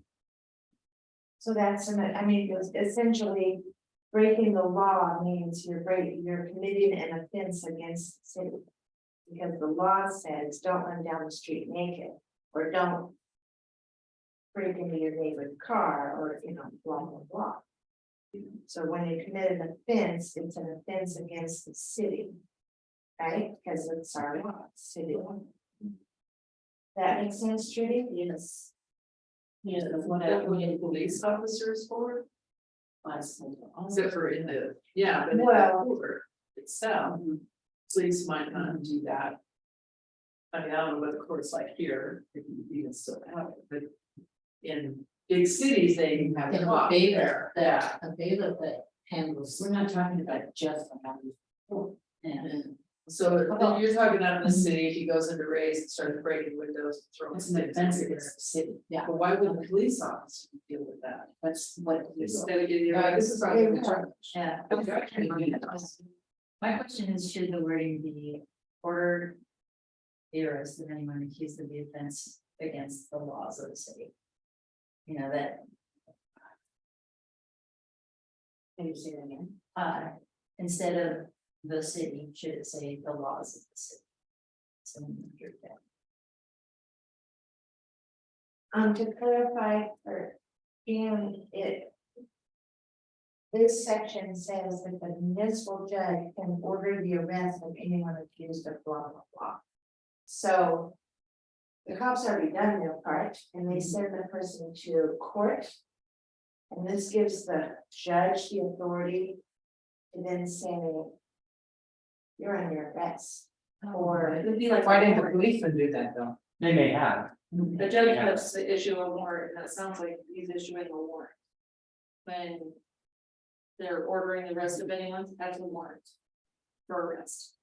A: So that's, I mean, it's essentially breaking the law means you're committing an offense against the city. Because the law says, don't run down the street naked, or don't break into your neighbor's car, or, blah, blah, blah. So when you commit an offense, it's an offense against the city. Right, because it's our law, city law. That makes sense, Trudy?
D: Yes.
F: Yeah,
E: That's
F: what
E: what the police officers for, except for in the, yeah, but in the
A: Well-
E: court itself, police might not do that. I mean, I don't know what the court's like here, if you even still have it, but in big cities, they have.
D: They have a
E: law
D: bailiff
E: there.
D: a bailiff that handles.
F: We're not talking about just about.
D: And
E: So then you're talking out in the city, if he goes into Ray's and starts breaking windows, throwing.
F: It's an
E: things
F: offense
E: in
F: against the city.
D: yeah,
E: But why would the police officer deal with that?
F: That's what.
E: Instead of getting.
A: This is probably the charge.
D: yeah. My question is, should the wording be ordered the arrest of anyone accused of the offense against the laws of the city? You know, that,
F: Can you say that again?
D: instead of the city, should it say the laws of the city? So,
A: To clarify for Ian, this section says that the municipal judge can order the arrest of anyone accused of blah, blah, blah. So the cops already done their part and they send the person to court. And this gives the judge the authority to then say, you're under arrest. Or
F: It would be like, why didn't the policeman do that though?
C: They may have,
B: The judge has to issue a warrant, and it sounds like he's issuing a warrant. When they're ordering the arrest of anyone, that's a warrant for arrest.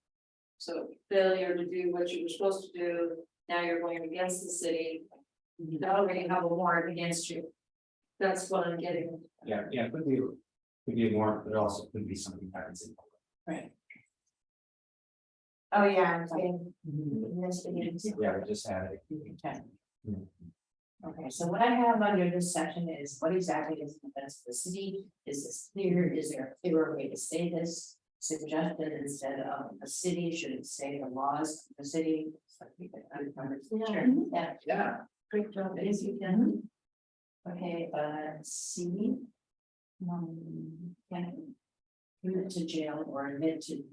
F: So failure to do what you were supposed to do, now you're going against the city. You already have a warrant against you. That's what I'm getting.
C: Yeah, it could be a warrant, but it also could be something happens.
F: Right.
A: Oh, yeah, I'm saying. Yes, it is.
C: Yeah, we just had it.
F: Okay.
A: Okay, so what I have under this section is what exactly is the best for the city? Is this clear? Is there a clearer way to say this? Suggested instead of the city, should it say the laws of the city? So we can understand. Yeah,
E: Yeah.
A: great job, yes, you can. Okay, C. Yeah. Commit to jail or admit to.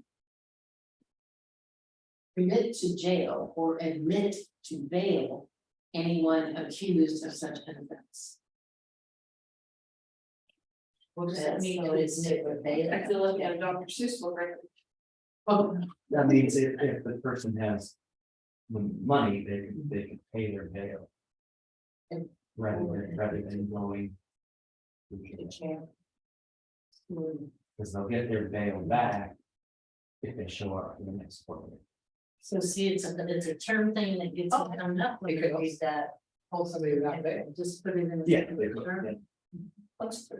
A: Commit to jail or admit to bail anyone accused of such an offense.
F: What does that mean?
A: So it's different, they-
F: I feel like a Dr. Seuss book, right?
A: Oh,
C: That means if the person has the money, they can pay their bail. Rather than going.
A: the chair.
C: Because they'll get their bail back. If they show up in the next quarter.
D: So see, it's a term thing that gets done up, we could use that.
E: Hold somebody without bail.
D: Just put it in.
C: Yeah.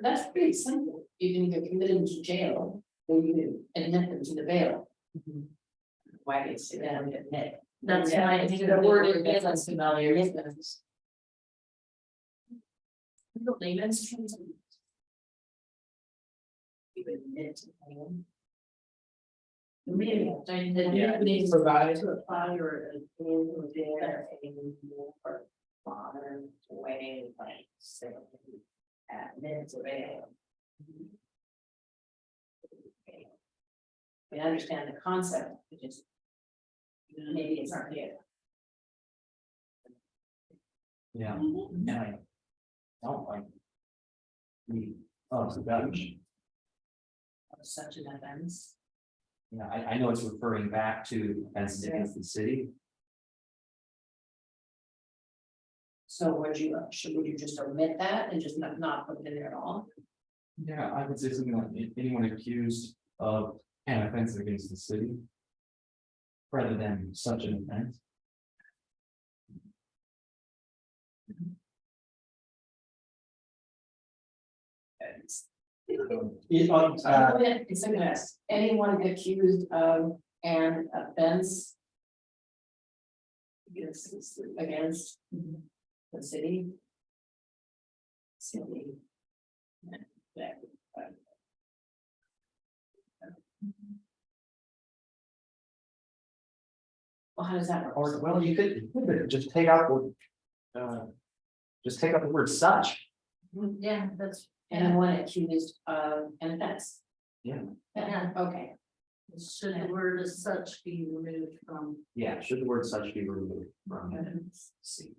A: That's pretty simple. You can either commit them to jail or you can admit them to the bail. Why do you say that? Admit.
D: That's
A: Yeah,
D: why I
A: it's
D: think
A: the
D: the
A: word
D: word
A: admit,
D: gets us familiar.
A: yes.
D: Layman's terms.
A: You admit to anyone.
D: Maybe,
C: Yeah.
D: needs
E: Provide.
A: To apply or in or there, or father, way, like, say. Admit to bail. We understand the concept, it just. Maybe it's not clear.
C: Yeah, and I don't like. The Dutch,
A: Of such an offense.
C: yeah, I know it's referring back to offenses against the city.
A: So would you just omit that and just not put it in there at all?
C: Yeah, I would say something like anyone accused of an offense against the city. Rather than such an offense.
A: It's a mess. Anyone accused of an offense. Against the city. City. Yeah. Well, how does that work?
C: Or, well, you could just take out just take out the word such.
D: Yeah, that's,
A: Anyone accused of an offense.
C: Yeah.
D: Yeah.
A: Okay,
D: should the word as such be removed from.
C: Yeah, should the word such be removed from C.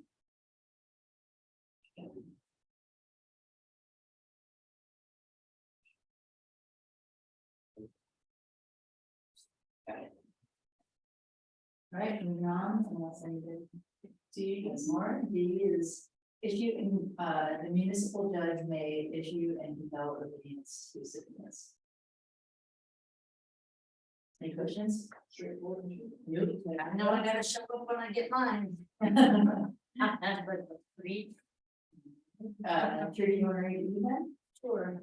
G: Right, moving on, unless anybody. D is more, D is issue, the municipal judge may issue and compel obedience to citizens. Any questions? Straightforward.
D: I know I gotta show up when I get mine. But read.
G: Sure, you want to read it again?
D: Sure.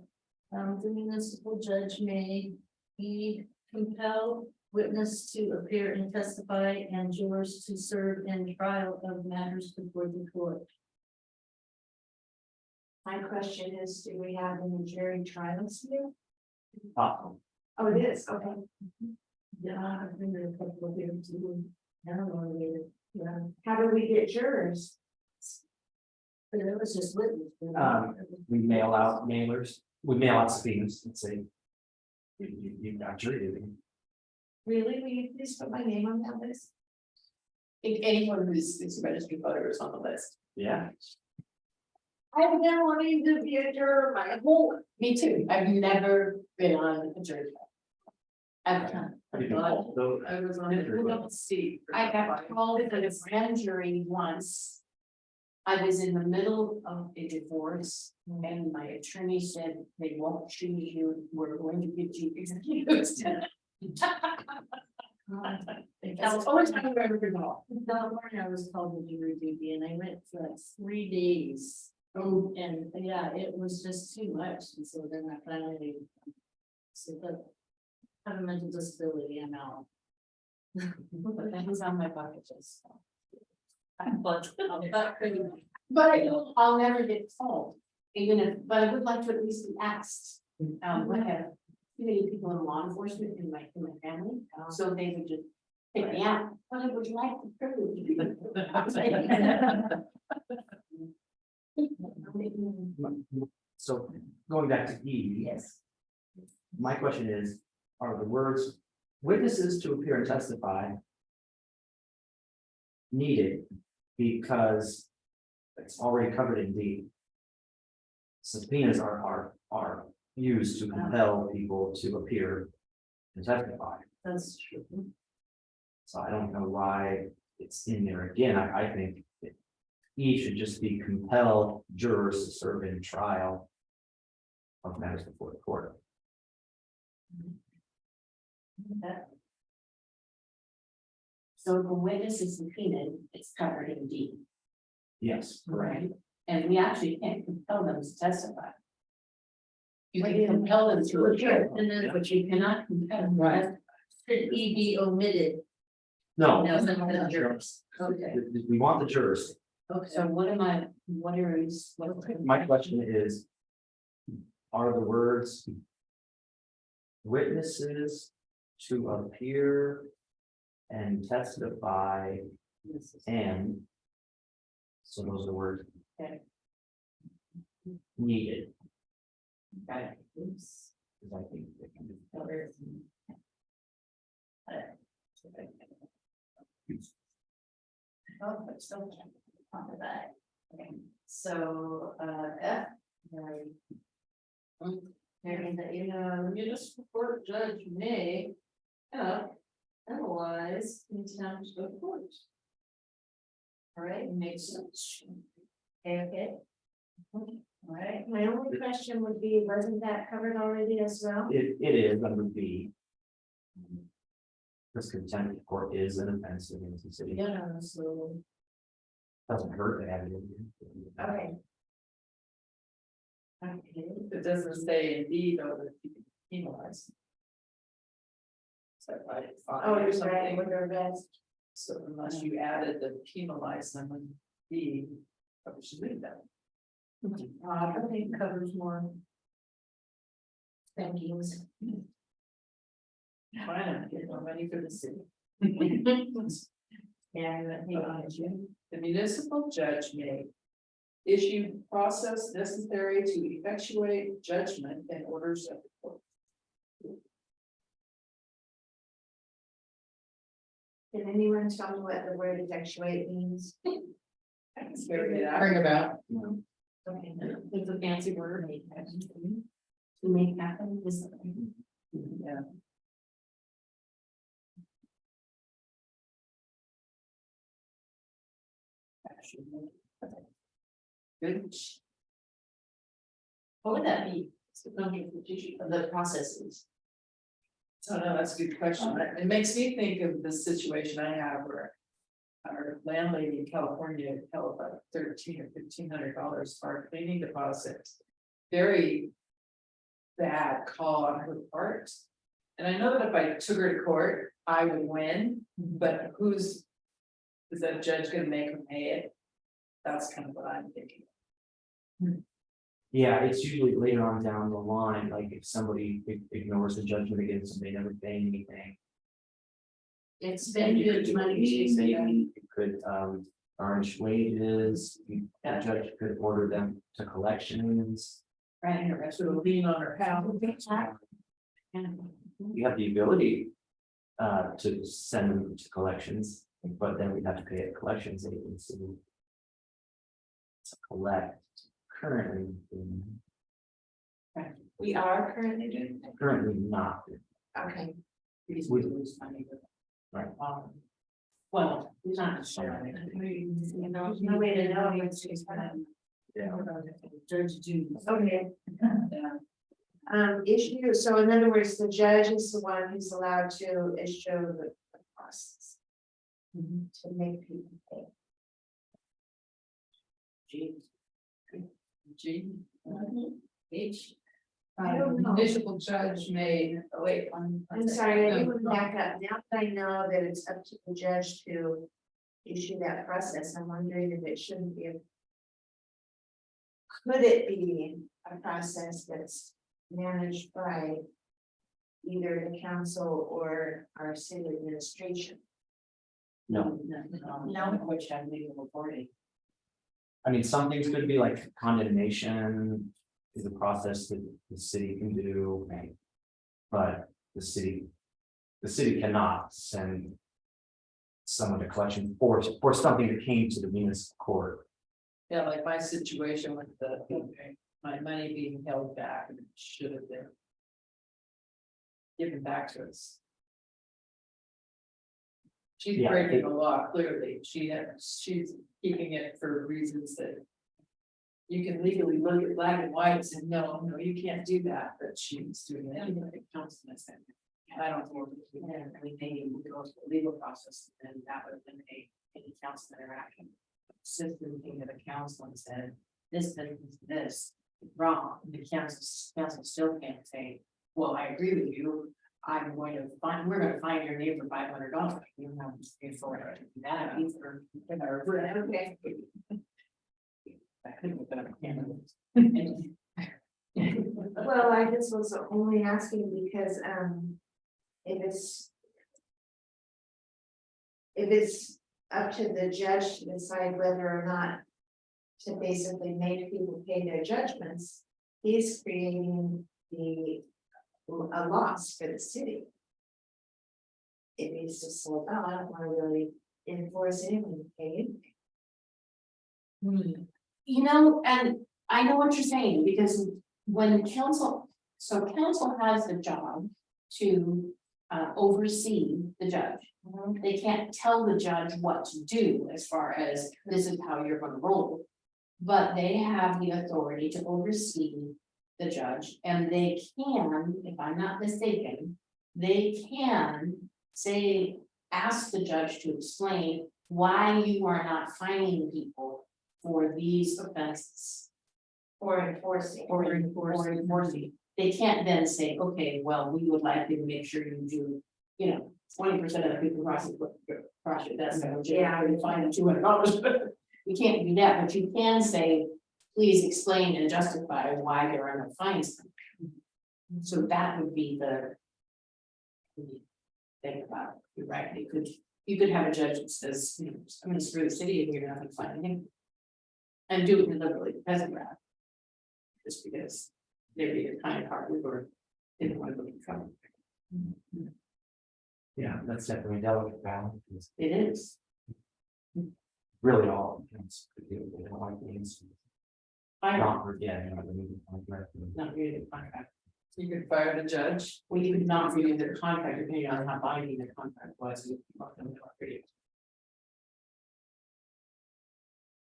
D: The municipal judge may be compelled witness to appear and testify and jurors to serve in trial of matters before the court.
A: my question is, do we have any jury trials here?
C: Oh,
A: Oh, it is, okay.
D: Yeah, I've been there a couple of years too. I don't know, yeah,
A: How do we get jurors?
D: but it was just witness.
C: we mail out mailers, we mail out subpoenas and say. You got jury duty.
A: Really, will you please put my name on that list? If anyone who's registered voter is on the list.
C: Yeah.
A: I've been wanting to be a juror my whole, me too, I've never been on a jury. Ever.
C: You can hold those.
E: I was on it, we don't see.
A: I got called for the grand jury once. I was in the middle of a divorce and my attorney said, they won't choose you, we're going to get you excused.
B: That's always kind of everything all.
D: California, I was called to jury duty and I went for like 3 days.
B: Oh,
D: And yeah, it was just too much. And so then I finally. So but. I have a mental disability, I'm out.
F: But that was on my bucket list.
B: but
F: I'll never get told, even if, but I would like to at least be asked. I have too many people in law enforcement in my family, so they would just pick me out, but I would like the privilege.
C: So going back to E.
F: Yes.
C: My question is, are the words witnesses to appear and testify needed because it's already covered in D? Subpoenas are used to compel people to appear and testify.
D: That's true.
C: So I don't know why it's in there again. I think that E should just be compel jurors to serve in trial of matters before the court.
F: So if a witness is subpoenaed, it's covered in D,
C: Yes, correct.
F: and we actually can't compel them to testify. You can compel them to appear,
D: And then
F: but you cannot compel them. to testify.
D: should E be omitted?
C: No,
D: No, some of the jurors.
F: Okay,
C: we want the jurors.
F: so what am I, what are these?
C: My question is, are the words witnesses to appear and testify and so those are the words
F: Okay.
C: needed,
F: Got it.
C: because I think they can be
G: Oh, but still can't on the back. Okay, so, F.
D: And the municipal court judge may analyze contempt of court.
G: All right, makes sense. Okay. All right,
A: My only question would be, wasn't that covered already as well?
C: It is under B. This contempt of court is an offense against the city.
D: Yeah, so.
C: Doesn't hurt to have it in here.
G: okay.
E: it doesn't say in D though that you can penalize. So I
A: Oh,
E: or
A: you're right,
E: something,
A: with our best.
E: so unless you added the penalize them in D, probably should leave that.
A: I think it covers more. Thank you.
E: Why not get more money for the city? The municipal judge may issue process necessary to effectuate judgment and orders of the court.
A: Can anyone tell me what the word effectuate means?
E: Let's figure it out.
B: bring about.
A: Okay.
F: It's a fancy word. To make happen is.
E: Yeah. Good.
F: What would that be? The processes.
E: So no, that's a good question. It makes me think of the situation I have where. Our landlady in California held like $1,300 or $1,500 for our cleaning deposit. Very. Bad call on her part. And I know that if I took her to court, I would win, but who's. Is that judge gonna make her pay it? That's kind of what I'm thinking.
C: Yeah, it's usually later on down the line, like if somebody ignores the judgment against them, they never pay anything.
D: It's been good money chasing.
C: Maybe you could garnish wages, the judge could order them to collections.
F: Right.
E: Sort of lean on her house.
C: You have the ability to send them to collections, but then we'd have to pay a collections agency to collect currently.
A: We are currently doing that.
C: Currently not.
A: Okay.
F: Because we lose money.
C: Right.
F: Well, it's not.
A: There's no way to know what's just happening.
C: Yeah.
D: Judge Judy.
A: Okay. Issue, so in other words, the judge is the one who's allowed to issue the process. To make people pay.
E: G. H.
A: I don't know.
E: Municipal judge may, oh wait,
A: I'm sorry, I didn't back up. Now that I know that it's up to the judge to issue that process, I'm wondering if it shouldn't be. Could it be a process that's managed by either the council or our city administration?
C: No,
F: No, which have legal authority.
C: I mean, some things could be like condemnation is a process that the city can do, right? But the city cannot send someone to collection for something that came to the municipal court.
E: yeah, like my situation with my money being held back and it should have been. Given back to us. She's
C: Yeah,
E: breaking the law, clearly, she's keeping it for reasons that. You can legally look at black and white and say, no, you can't do that, but she's doing it anyway, counseling. I don't think.
F: And we may go through the legal process, and that would eliminate any council interaction. System being that a council and said, this, wrong, the council still can't say, well, I agree with you. We're gonna find your neighbor $500, you don't have to pay for it, that either.
A: Okay.
F: I couldn't have done it.
A: Well, I just was only asking because, if it's up to the judge to decide whether or not to basically make people pay their judgments, he's creating a loss for the city. It needs to slow down. I don't want to really enforce anyone to pay.
F: You know, and I know what you're saying, because when council has the job to oversee the judge. They can't tell the judge what to do as far as this is how you're gonna roll. But they have the authority to oversee the judge, and they can, if I'm not mistaken, they can say, ask the judge to explain why you are not fining people for these offenses.
A: Or enforcing.
F: Or enforcing. They can't then say, okay, well, we would like you to make sure you do, 20% of the people cross your desk,
A: Yeah.
F: we fine them $200. You can't do that, but you can say, please explain and justify why there are no fines. So that would be the. Think about it, you're right, you could have a judge that says, I'm gonna screw the city and you're not gonna find anything. And do it deliberately, doesn't matter. Just because they're being kind of hard, or didn't want to go in trouble.
C: Yeah, that's definitely a delicate balance. It's
F: It is.
C: really all. It's they don't like things.
F: I don't,
C: Not forgetting.
F: not reading the contract.
E: You could fire the judge.
F: We would not read the contract, depending on how binding the contract was. We would not them to read it.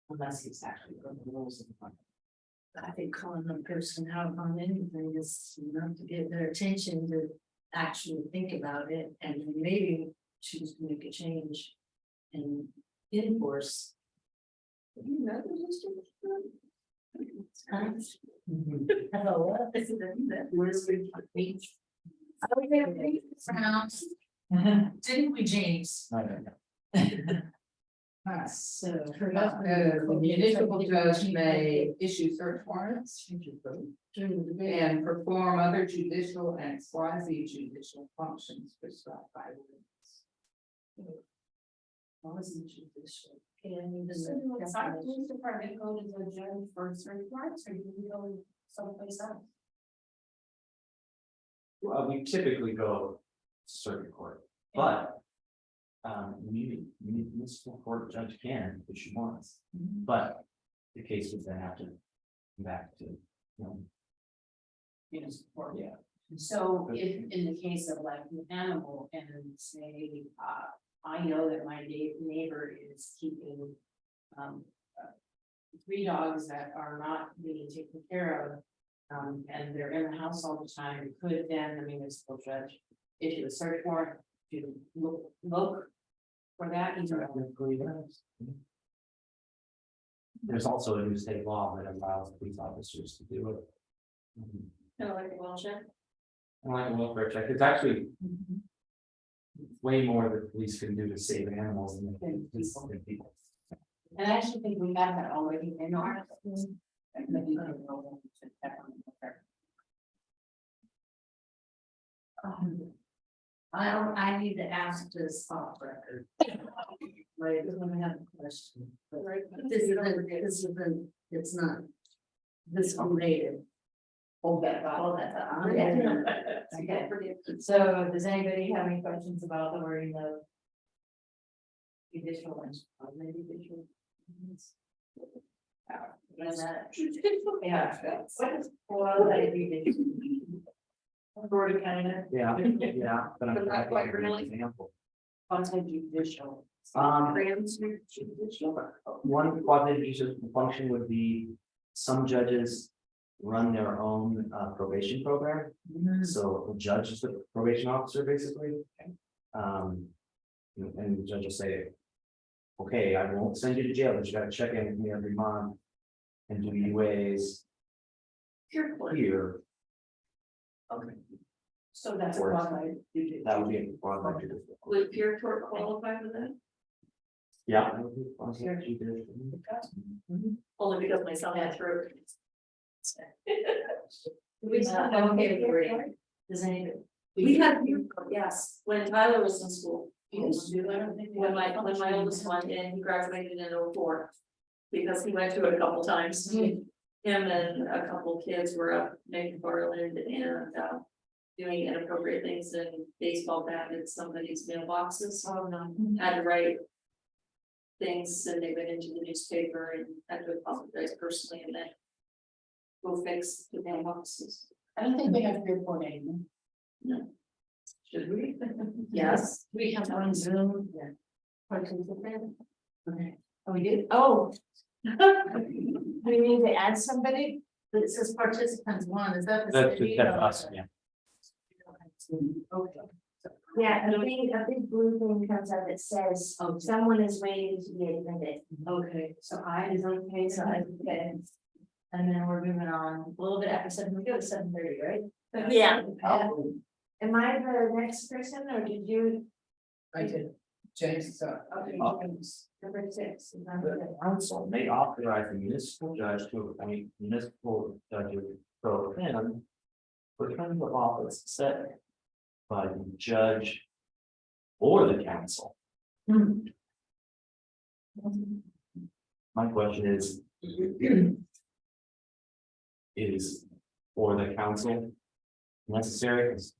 F: Unless he's actually from the rules of the contract.
D: I think calling a person out on anything is enough to get their attention to actually think about it and maybe choose to make a change and enforce.
B: Didn't we, James?
E: So, the municipal judge may issue search warrants. And perform other judicial and quasi judicial functions prescribed by ordinance.
F: Quasi judicial.
D: And
A: Our police department go to the judge for search warrants, or do we go someplace else?
C: Well, we typically go to circuit court, but. Municipal court judge can issue warrants, but the case would then have to come back to. Yeah.
F: So if in the case of like an animal and say, I know that my neighbor is keeping. 3 dogs that are not being taken care of. And they're in the house all the time, could then the municipal judge issue a search warrant to look For that, you know,
C: Technically, yes. There's also a new state law that allows police officers to do it.
B: Kind of like a well check.
C: Like a welfare check, it's actually. Way more that police can do to save animals than they can than people.
F: and I actually think we have that already in our.
D: I need to ask this off record. Right, I'm gonna have a question. But this isn't, it's not. This related.
F: Hold that
D: All
F: thought.
D: that.
G: Okay, so does anybody have any questions about the wording of? Judicial and judicial. Yeah. What is quasi-judicial?
B: Florida County.
C: Yeah, yeah, but I'm.
B: But not quite
C: giving you an
B: really.
C: Example.
F: Quasi-judicial.
C: One quasi-judicial function would be, some judges run their own probation program. So the judge is the probation officer, basically. And the judge will say, okay, I won't send you to jail, but you gotta check in with me every month. And do UAs here,
B: So that's
C: Or-
B: quasi.
C: that would be a quasi-judicial.
B: Would peer court qualify for that?
C: Yeah. that would be quasi-judicial.
B: Only because my son had throat.
G: We still have okay with wording. Does anybody?
B: We had peer court, yes, when Tyler was in school.
F: Yes, do I don't think.
B: When my oldest one, and he graduated in '04. Because he went to it a couple times. Him and a couple kids were up making Barland and doing inappropriate things in baseball bat in somebody's mailboxes.
F: Oh, no.
B: Had to write things and they went into the newspaper and had to apologize personally and then go fix the mailboxes.
F: I don't think we have to report anymore.
B: Should we?
D: Yes, we have on Zoom. Participant.
F: Okay.
D: Oh, we did, oh. We need to add somebody, it says participants one, is that the
C: That's
D: city?
C: us, yeah.
D: Okay.
A: Yeah, a big blue thing comes up that says,
D: Oh,
A: someone is waiting to be admitted.
D: okay,
F: So I,
A: Is okay, so I, okay.
D: and then we're moving on, a little bit after 7, we go to 7:30, right?
B: Yeah.
A: Am I the next person or did you?
E: I did. James,
A: Okay,
C: Oh.
A: number 6. is that
C: The
A: it?
C: council may authorize the municipal judge to appoint municipal judges pro tem. For terms of office set by the judge or the council. My question is. Is for the council necessary? 'Cause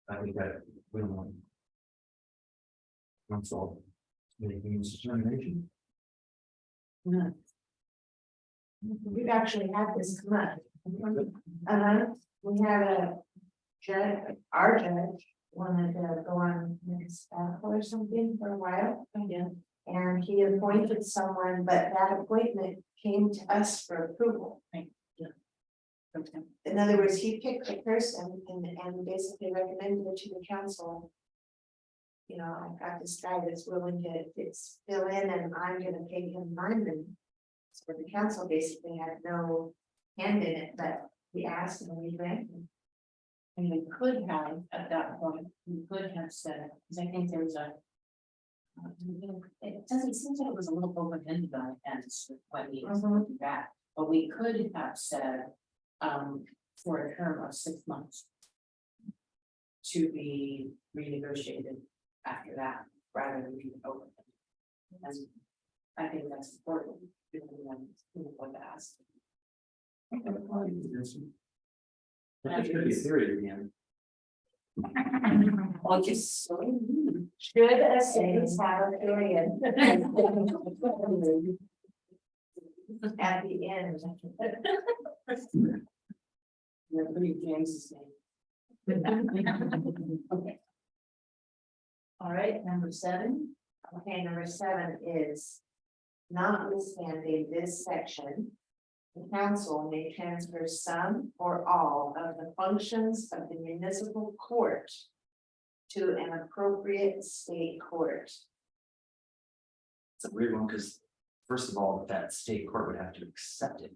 C: I think that we don't want. Council making this determination.
A: We've actually had this come up. We had a judge, our judge, wanted to go on his or something for a while.
B: Yeah.
A: And he appointed someone, but that appointment came to us for approval. In other words, he picked a person and basically recommended it to the council. You know, I've got this guy that's willing to fill in and I'm gonna pay him money. So the council basically had no hand in it, but we asked and we granted.
F: and we could have, at that point, we could have said, because I think there was a. It doesn't seem like it was a little open-ended on ends when he was looking back, but we could have said. For a term of 6 months. To be renegotiated after that, rather than being open. And I think that's important, because we want to ask.
C: That should be a theory at the end.
F: I'll just.
A: Should a city have a period? At the end.
F: Nobody James's name.
A: Okay.
G: All right, number 7.
A: Okay, number 7 is. Notwithstanding this section. The council may transfer some or all of the functions of the municipal court. to an appropriate state court.
C: It's a weird one, because first of all, that state court would have to accept it.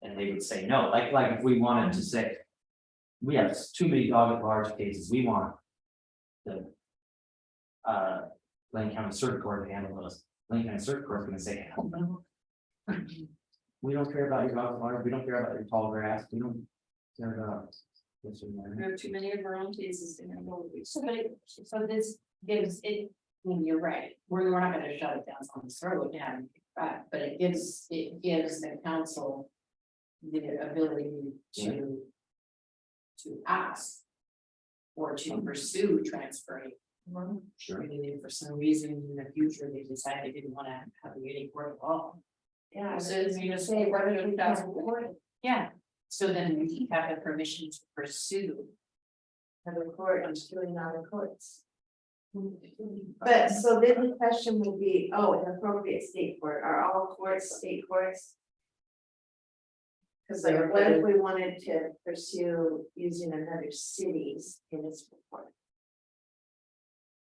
C: And they would say no, like if we wanted to say. We have too many dog at large cases, we want. The. Lane County Circuit Court to handle those, Lane County Circuit Court is gonna say, hell no. We don't care about your dog at large, we don't care about your tall grass, we don't care about. This or that.
B: We have too many of our own cases to handle.
F: So this gives it, I mean, you're right, we're not gonna shut it down on the throat down, but it gives the council. The ability to. To ask. Or to pursue transferring.
C: Sure.
F: I mean, if for some reason in the future they decide they didn't wanna have a unique court at all.
A: Yeah.
F: So it's
A: you
F: just
A: say, whether
F: whether
A: we
F: that's-
A: can afford it,
F: Yeah, so then we have the permission to pursue.
A: have a court, I'm doing on the courts. But so then the question would be, oh, an appropriate state court, are all courts state courts? Cause like, what if we wanted to pursue using another city's municipal court?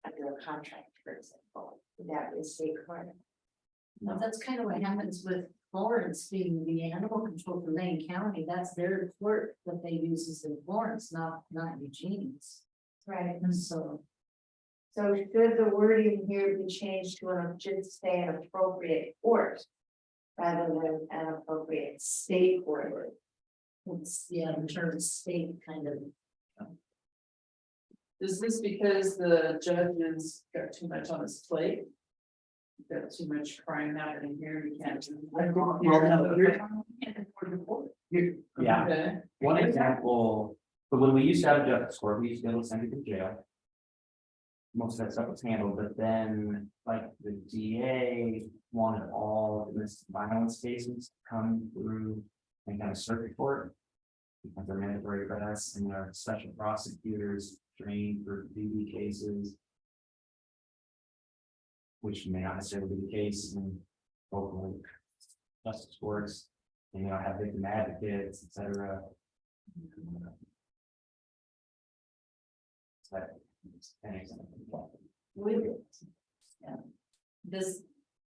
A: Under a contract, for example, would that be a state court?
D: Well, that's kind of what happens with Florence being the animal control for Lane County, that's their court that they use is in Florence, not Eugene's.
A: Right.
D: And so,
A: So should the wording here be changed to just say an appropriate court? Rather than an appropriate state court?
D: it's, yeah, in terms of state kind of.
E: Is this because the judges got too much on his plate? Got too much crime happening here, we can't.
C: Yeah,
E: Okay.
C: one example, but when we used to have a justice court, we used to be able to send people to jail. Most of that stuff was handled, but then like the DA wanted all domestic violence cases to come through and kind of circuit court. Because they're mandatory for us and our special prosecutors trained for DV cases. Which may not necessarily be the case in local justice courts, and you know, have victim advocates, et cetera. So, an example.
G: This,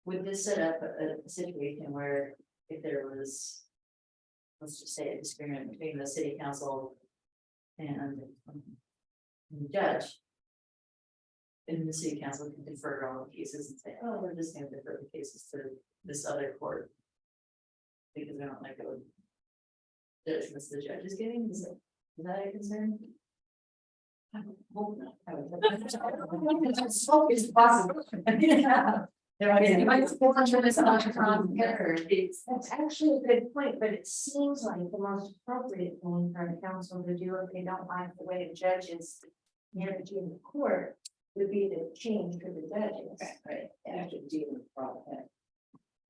G: would this set up a situation where if there was. Let's just say a disagreement between the city council and. The judge. And the city council can defer all the cases and say, oh, we're just gonna defer the cases to this other court. Because we don't like the. Judgments the judge is giving, is that a concern? I hope not. I would hope it's possible.
A: That's actually a good point, but it seems like the most appropriate thing for the council to do if they don't like the way the judges. Managing the court would be to change for the judges.
F: Right, after dealing with the problem.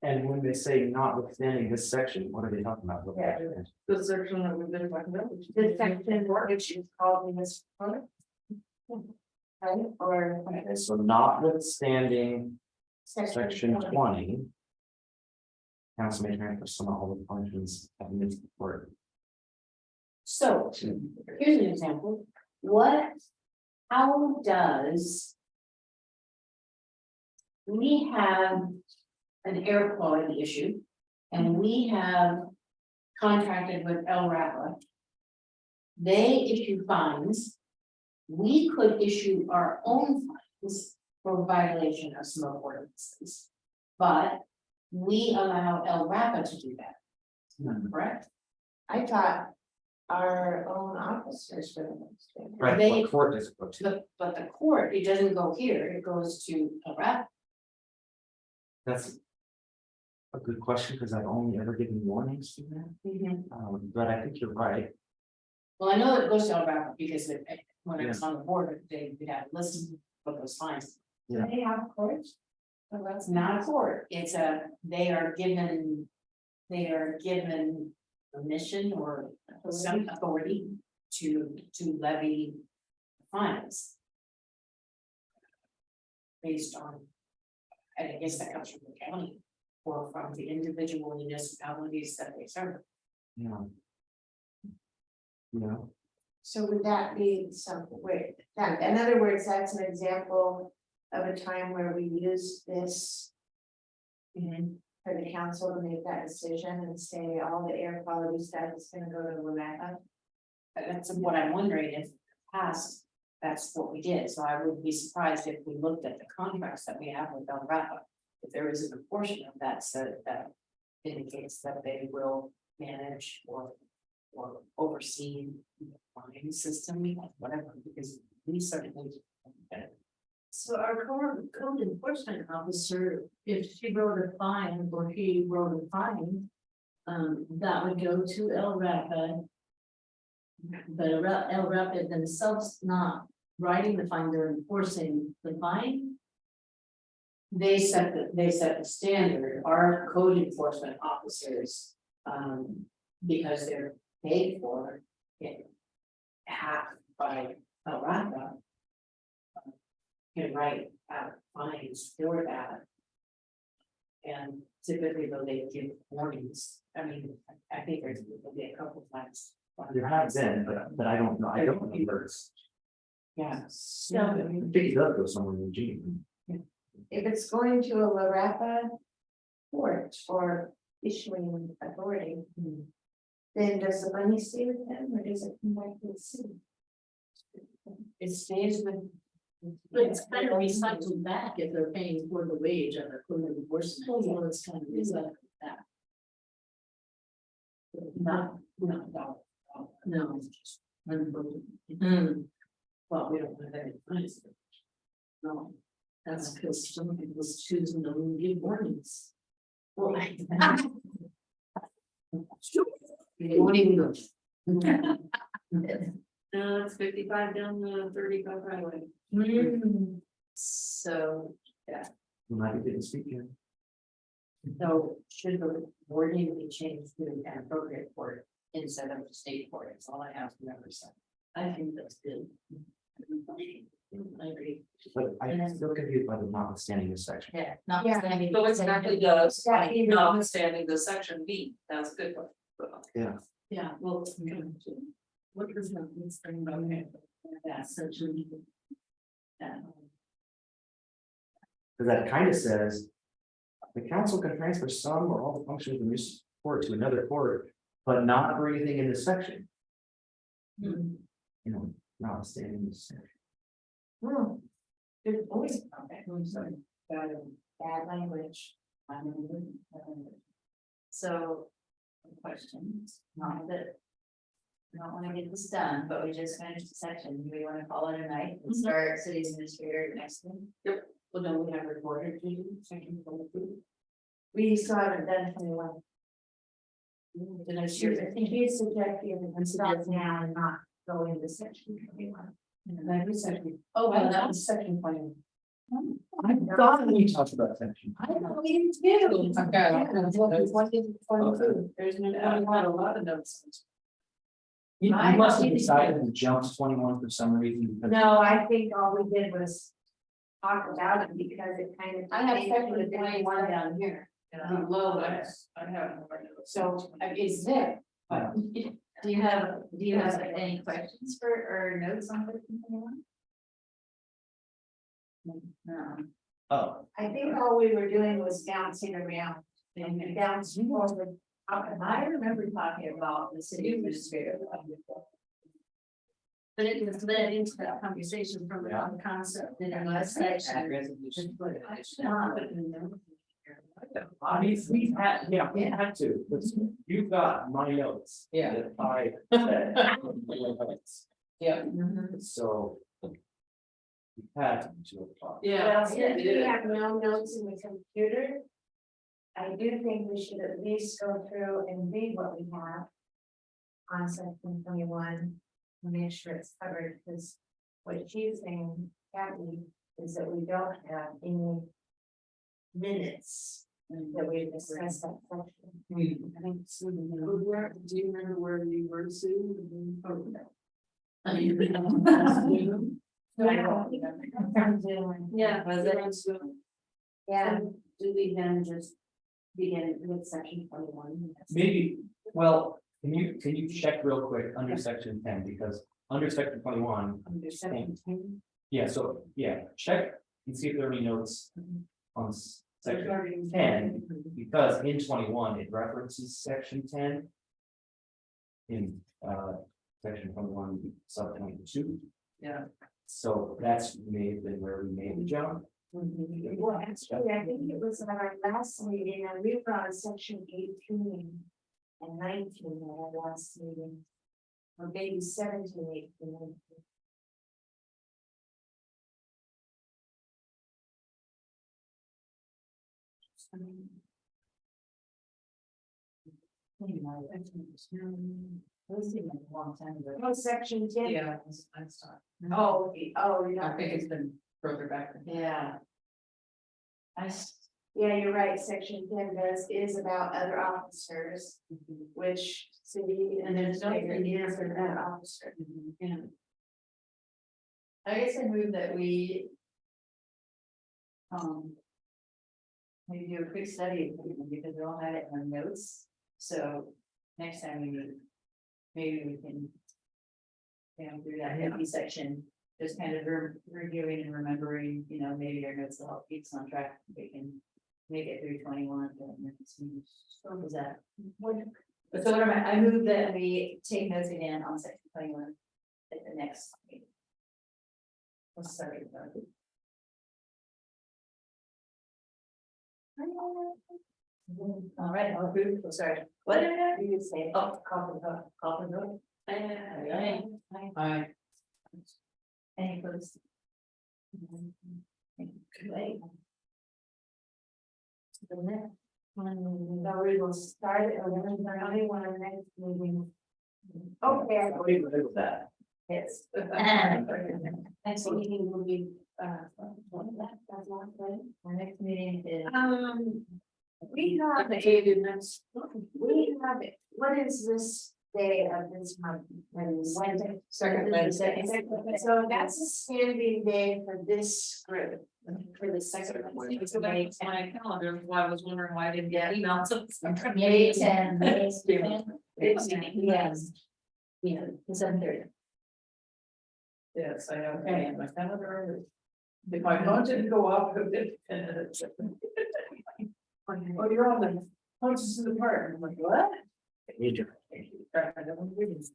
C: And when they say notwithstanding this section, what are they talking about? What
A: Yeah.
C: section?
E: The section that we've been talking about.
A: The section which is called municipal court. Right, or
C: Okay, so notwithstanding section 20. Council may transfer some of all the functions of municipal court.
F: So, here's an example, how does? We have an air quality issue, and we have contracted with El Rapa. They issue fines. We could issue our own fines for violation of smoke ordinances. But we allow El Rapa to do that, correct?
A: I thought our own officers were.
C: Right,
F: They-
C: what court does it go to?
F: But the court, it doesn't go here, it goes to El Rapa.
C: That's. A good question, because I've only ever given warnings to that, but I think you're right.
F: Well, I know it goes to El Rapa because when I was on the board, they would have listed what those fines.
C: Yeah.
A: They have courts.
F: So that's not a court, it's they are given permission or some authority to levy fines. Based on, I guess that comes from the county or from the individual municipalities that they serve.
C: Yeah. You know,
A: So would that be something, wait, that, in other words, that's an example of a time where we use this. For the council to make that decision and say all the air quality stuff is gonna go to Loretta.
F: That's what I'm wondering, if past, that's what we did, so I wouldn't be surprised if we looked at the contracts that we have with Elrapa. If there isn't a portion of that, so that indicates that they will manage or oversee the line system, whatever, because we certainly.
D: So our code enforcement officer, if she wrote a fine or he wrote a fine. That would go to El Rapa. But El Rapa themselves not writing the fine, they're enforcing the fine.
F: They set the standard, our code enforcement officers, because they're paid for it. Half by Elrapa. Can write out fines for that. And typically though they give warnings, I mean, I think there's will be a couple times.
C: There have been, but I don't know, I don't remember. It's-
F: Yeah.
A: So
C: I think it does go somewhere in Gene.
A: if it's going to a Loretta court or issuing authority. Then does the money stay with them or does it come back to the city?
F: It stays with.
D: But it's kind of recycled back if they're paying for the wage of the code enforcement, so it's kind of recycled back.
F: Not.
D: No. Unfortunately.
F: Well, we don't have any fines.
D: No, that's because some people's choosing to give warnings.
F: Well,
D: They won't even go.
E: It's 55 down the 35 highway.
F: so,
C: You might be getting speak in.
F: so should the wording be changed to an appropriate court instead of the state court, it's all I have to remember, so.
D: I think that's good. I agree.
C: But I'm still confused by the notwithstanding this section.
G: Yeah, notwithstanding.
E: So exactly does,
A: Yeah, you know.
E: notwithstanding the section B, that's a good one.
D: Yeah, well. What is that? Let's bring about that section. Yeah.
C: Because that kind of says. The council can transfer some or all the functions of the municipal court to another court, but not for anything in this section, you know, notwithstanding this section.
A: Good voice. Okay, I'm sorry. Bad language.
G: So, questions, not that. I don't wanna get this done, but we just finished the section, do we wanna call it a night and start city administrator next week?
F: Well, then we have recorded, second.
A: We still haven't done 21.
F: The next
A: I
F: year.
A: think he's suggesting that we start now and not go into section 21.
F: That was section.
D: Oh,
F: Oh, that was section 20.
C: I thought we talked about section.
A: I know we do.
F: There's no.
E: I had a lot of notes.
C: You
A: I
C: must have
A: thought-
C: decided to jump to 21 for some reason. because-
A: No, I think all we did was talk about it because it kind of.
F: I have section 21 down here.
E: Below that, I have more notes.
F: So it's there, but.
G: Do you have any questions for, or notes on 1521? No.
C: Oh,
A: I think all we were doing was bouncing around and bouncing forward.
G: I remember talking about the city administrator.
D: But it was led into that conversation from the
C: Yeah.
D: concept in our last section.
C: I mean, we've had, yeah, we had to, but you've got my notes.
E: Yeah.
C: that I
E: Yeah.
C: So. We had to 2 o'clock.
E: Yeah.
A: Well, since we have no notes in the computer. I do think we should at least go through and read what we have. On section 21, and make sure it's covered, because what she's saying, Kathy, is that we don't have any. Minutes that we discussed that section.
F: I think so.
E: Where, do you remember where you were, Sue? Oh,
A: Yeah,
G: Was it?
A: yeah,
F: Do we then just begin with section 21?
C: Maybe, well, can you check real quick under section 10, because under section 21,
F: Under 17.
C: yeah, so, yeah, check and see if there are any notes on section 10, because in 21, it references section 10. In section 21, sub 22.
E: Yeah.
C: So that's may have been where we made the jump.
A: Well, actually, I think it was at our last meeting, and we were on section 18 and 19 at our last meeting. Or maybe 17, 18. 19.
G: Long time ago.
A: Oh, section 10.
E: Yeah, I saw.
A: Oh, you
E: I
A: know,
E: think it's been further back. than that.
A: yeah,
G: I,
A: yeah, you're right, section 10 is about other officers, which city
G: And there's no-
A: administrator is an officer.
G: you know. I guess I move that we. Maybe do a quick study of it, because we all had it in our notes, so next time we meet. Maybe we can. Through that heavy section, just kind of reviewing and remembering, you know, maybe our notes will help keep us on track, we can. Make it through 21. So was that? So what am I move that we take notes again on section 21 at the next meeting. Let's start with that. All right, I'll approve, oh, sorry. What did I
A: You say,
G: Oh, call for vote. Aye.
E: I,
G: Any opposed? Okay. The next one.
A: so we will start it, or we're only one next meeting. Okay.
C: What do you think of that?
G: Yes.
A: Next meeting will be, that's not right.
G: Our next meeting is.
A: We have we have, what is this day of this month? Wednesday.
E: Second Wednesday.
A: So that's a standing day for this group, for the second.
E: it's my calendar, why I was wondering why I didn't get emails.
G: May 10.
A: Yes.
G: Yes. Yeah, 7:30.
E: Yes, I have, okay, my calendar. If my phone didn't go off, it would. Oh, you're on the punches in the park, I'm like, what?
C: You do.
E: I don't read it.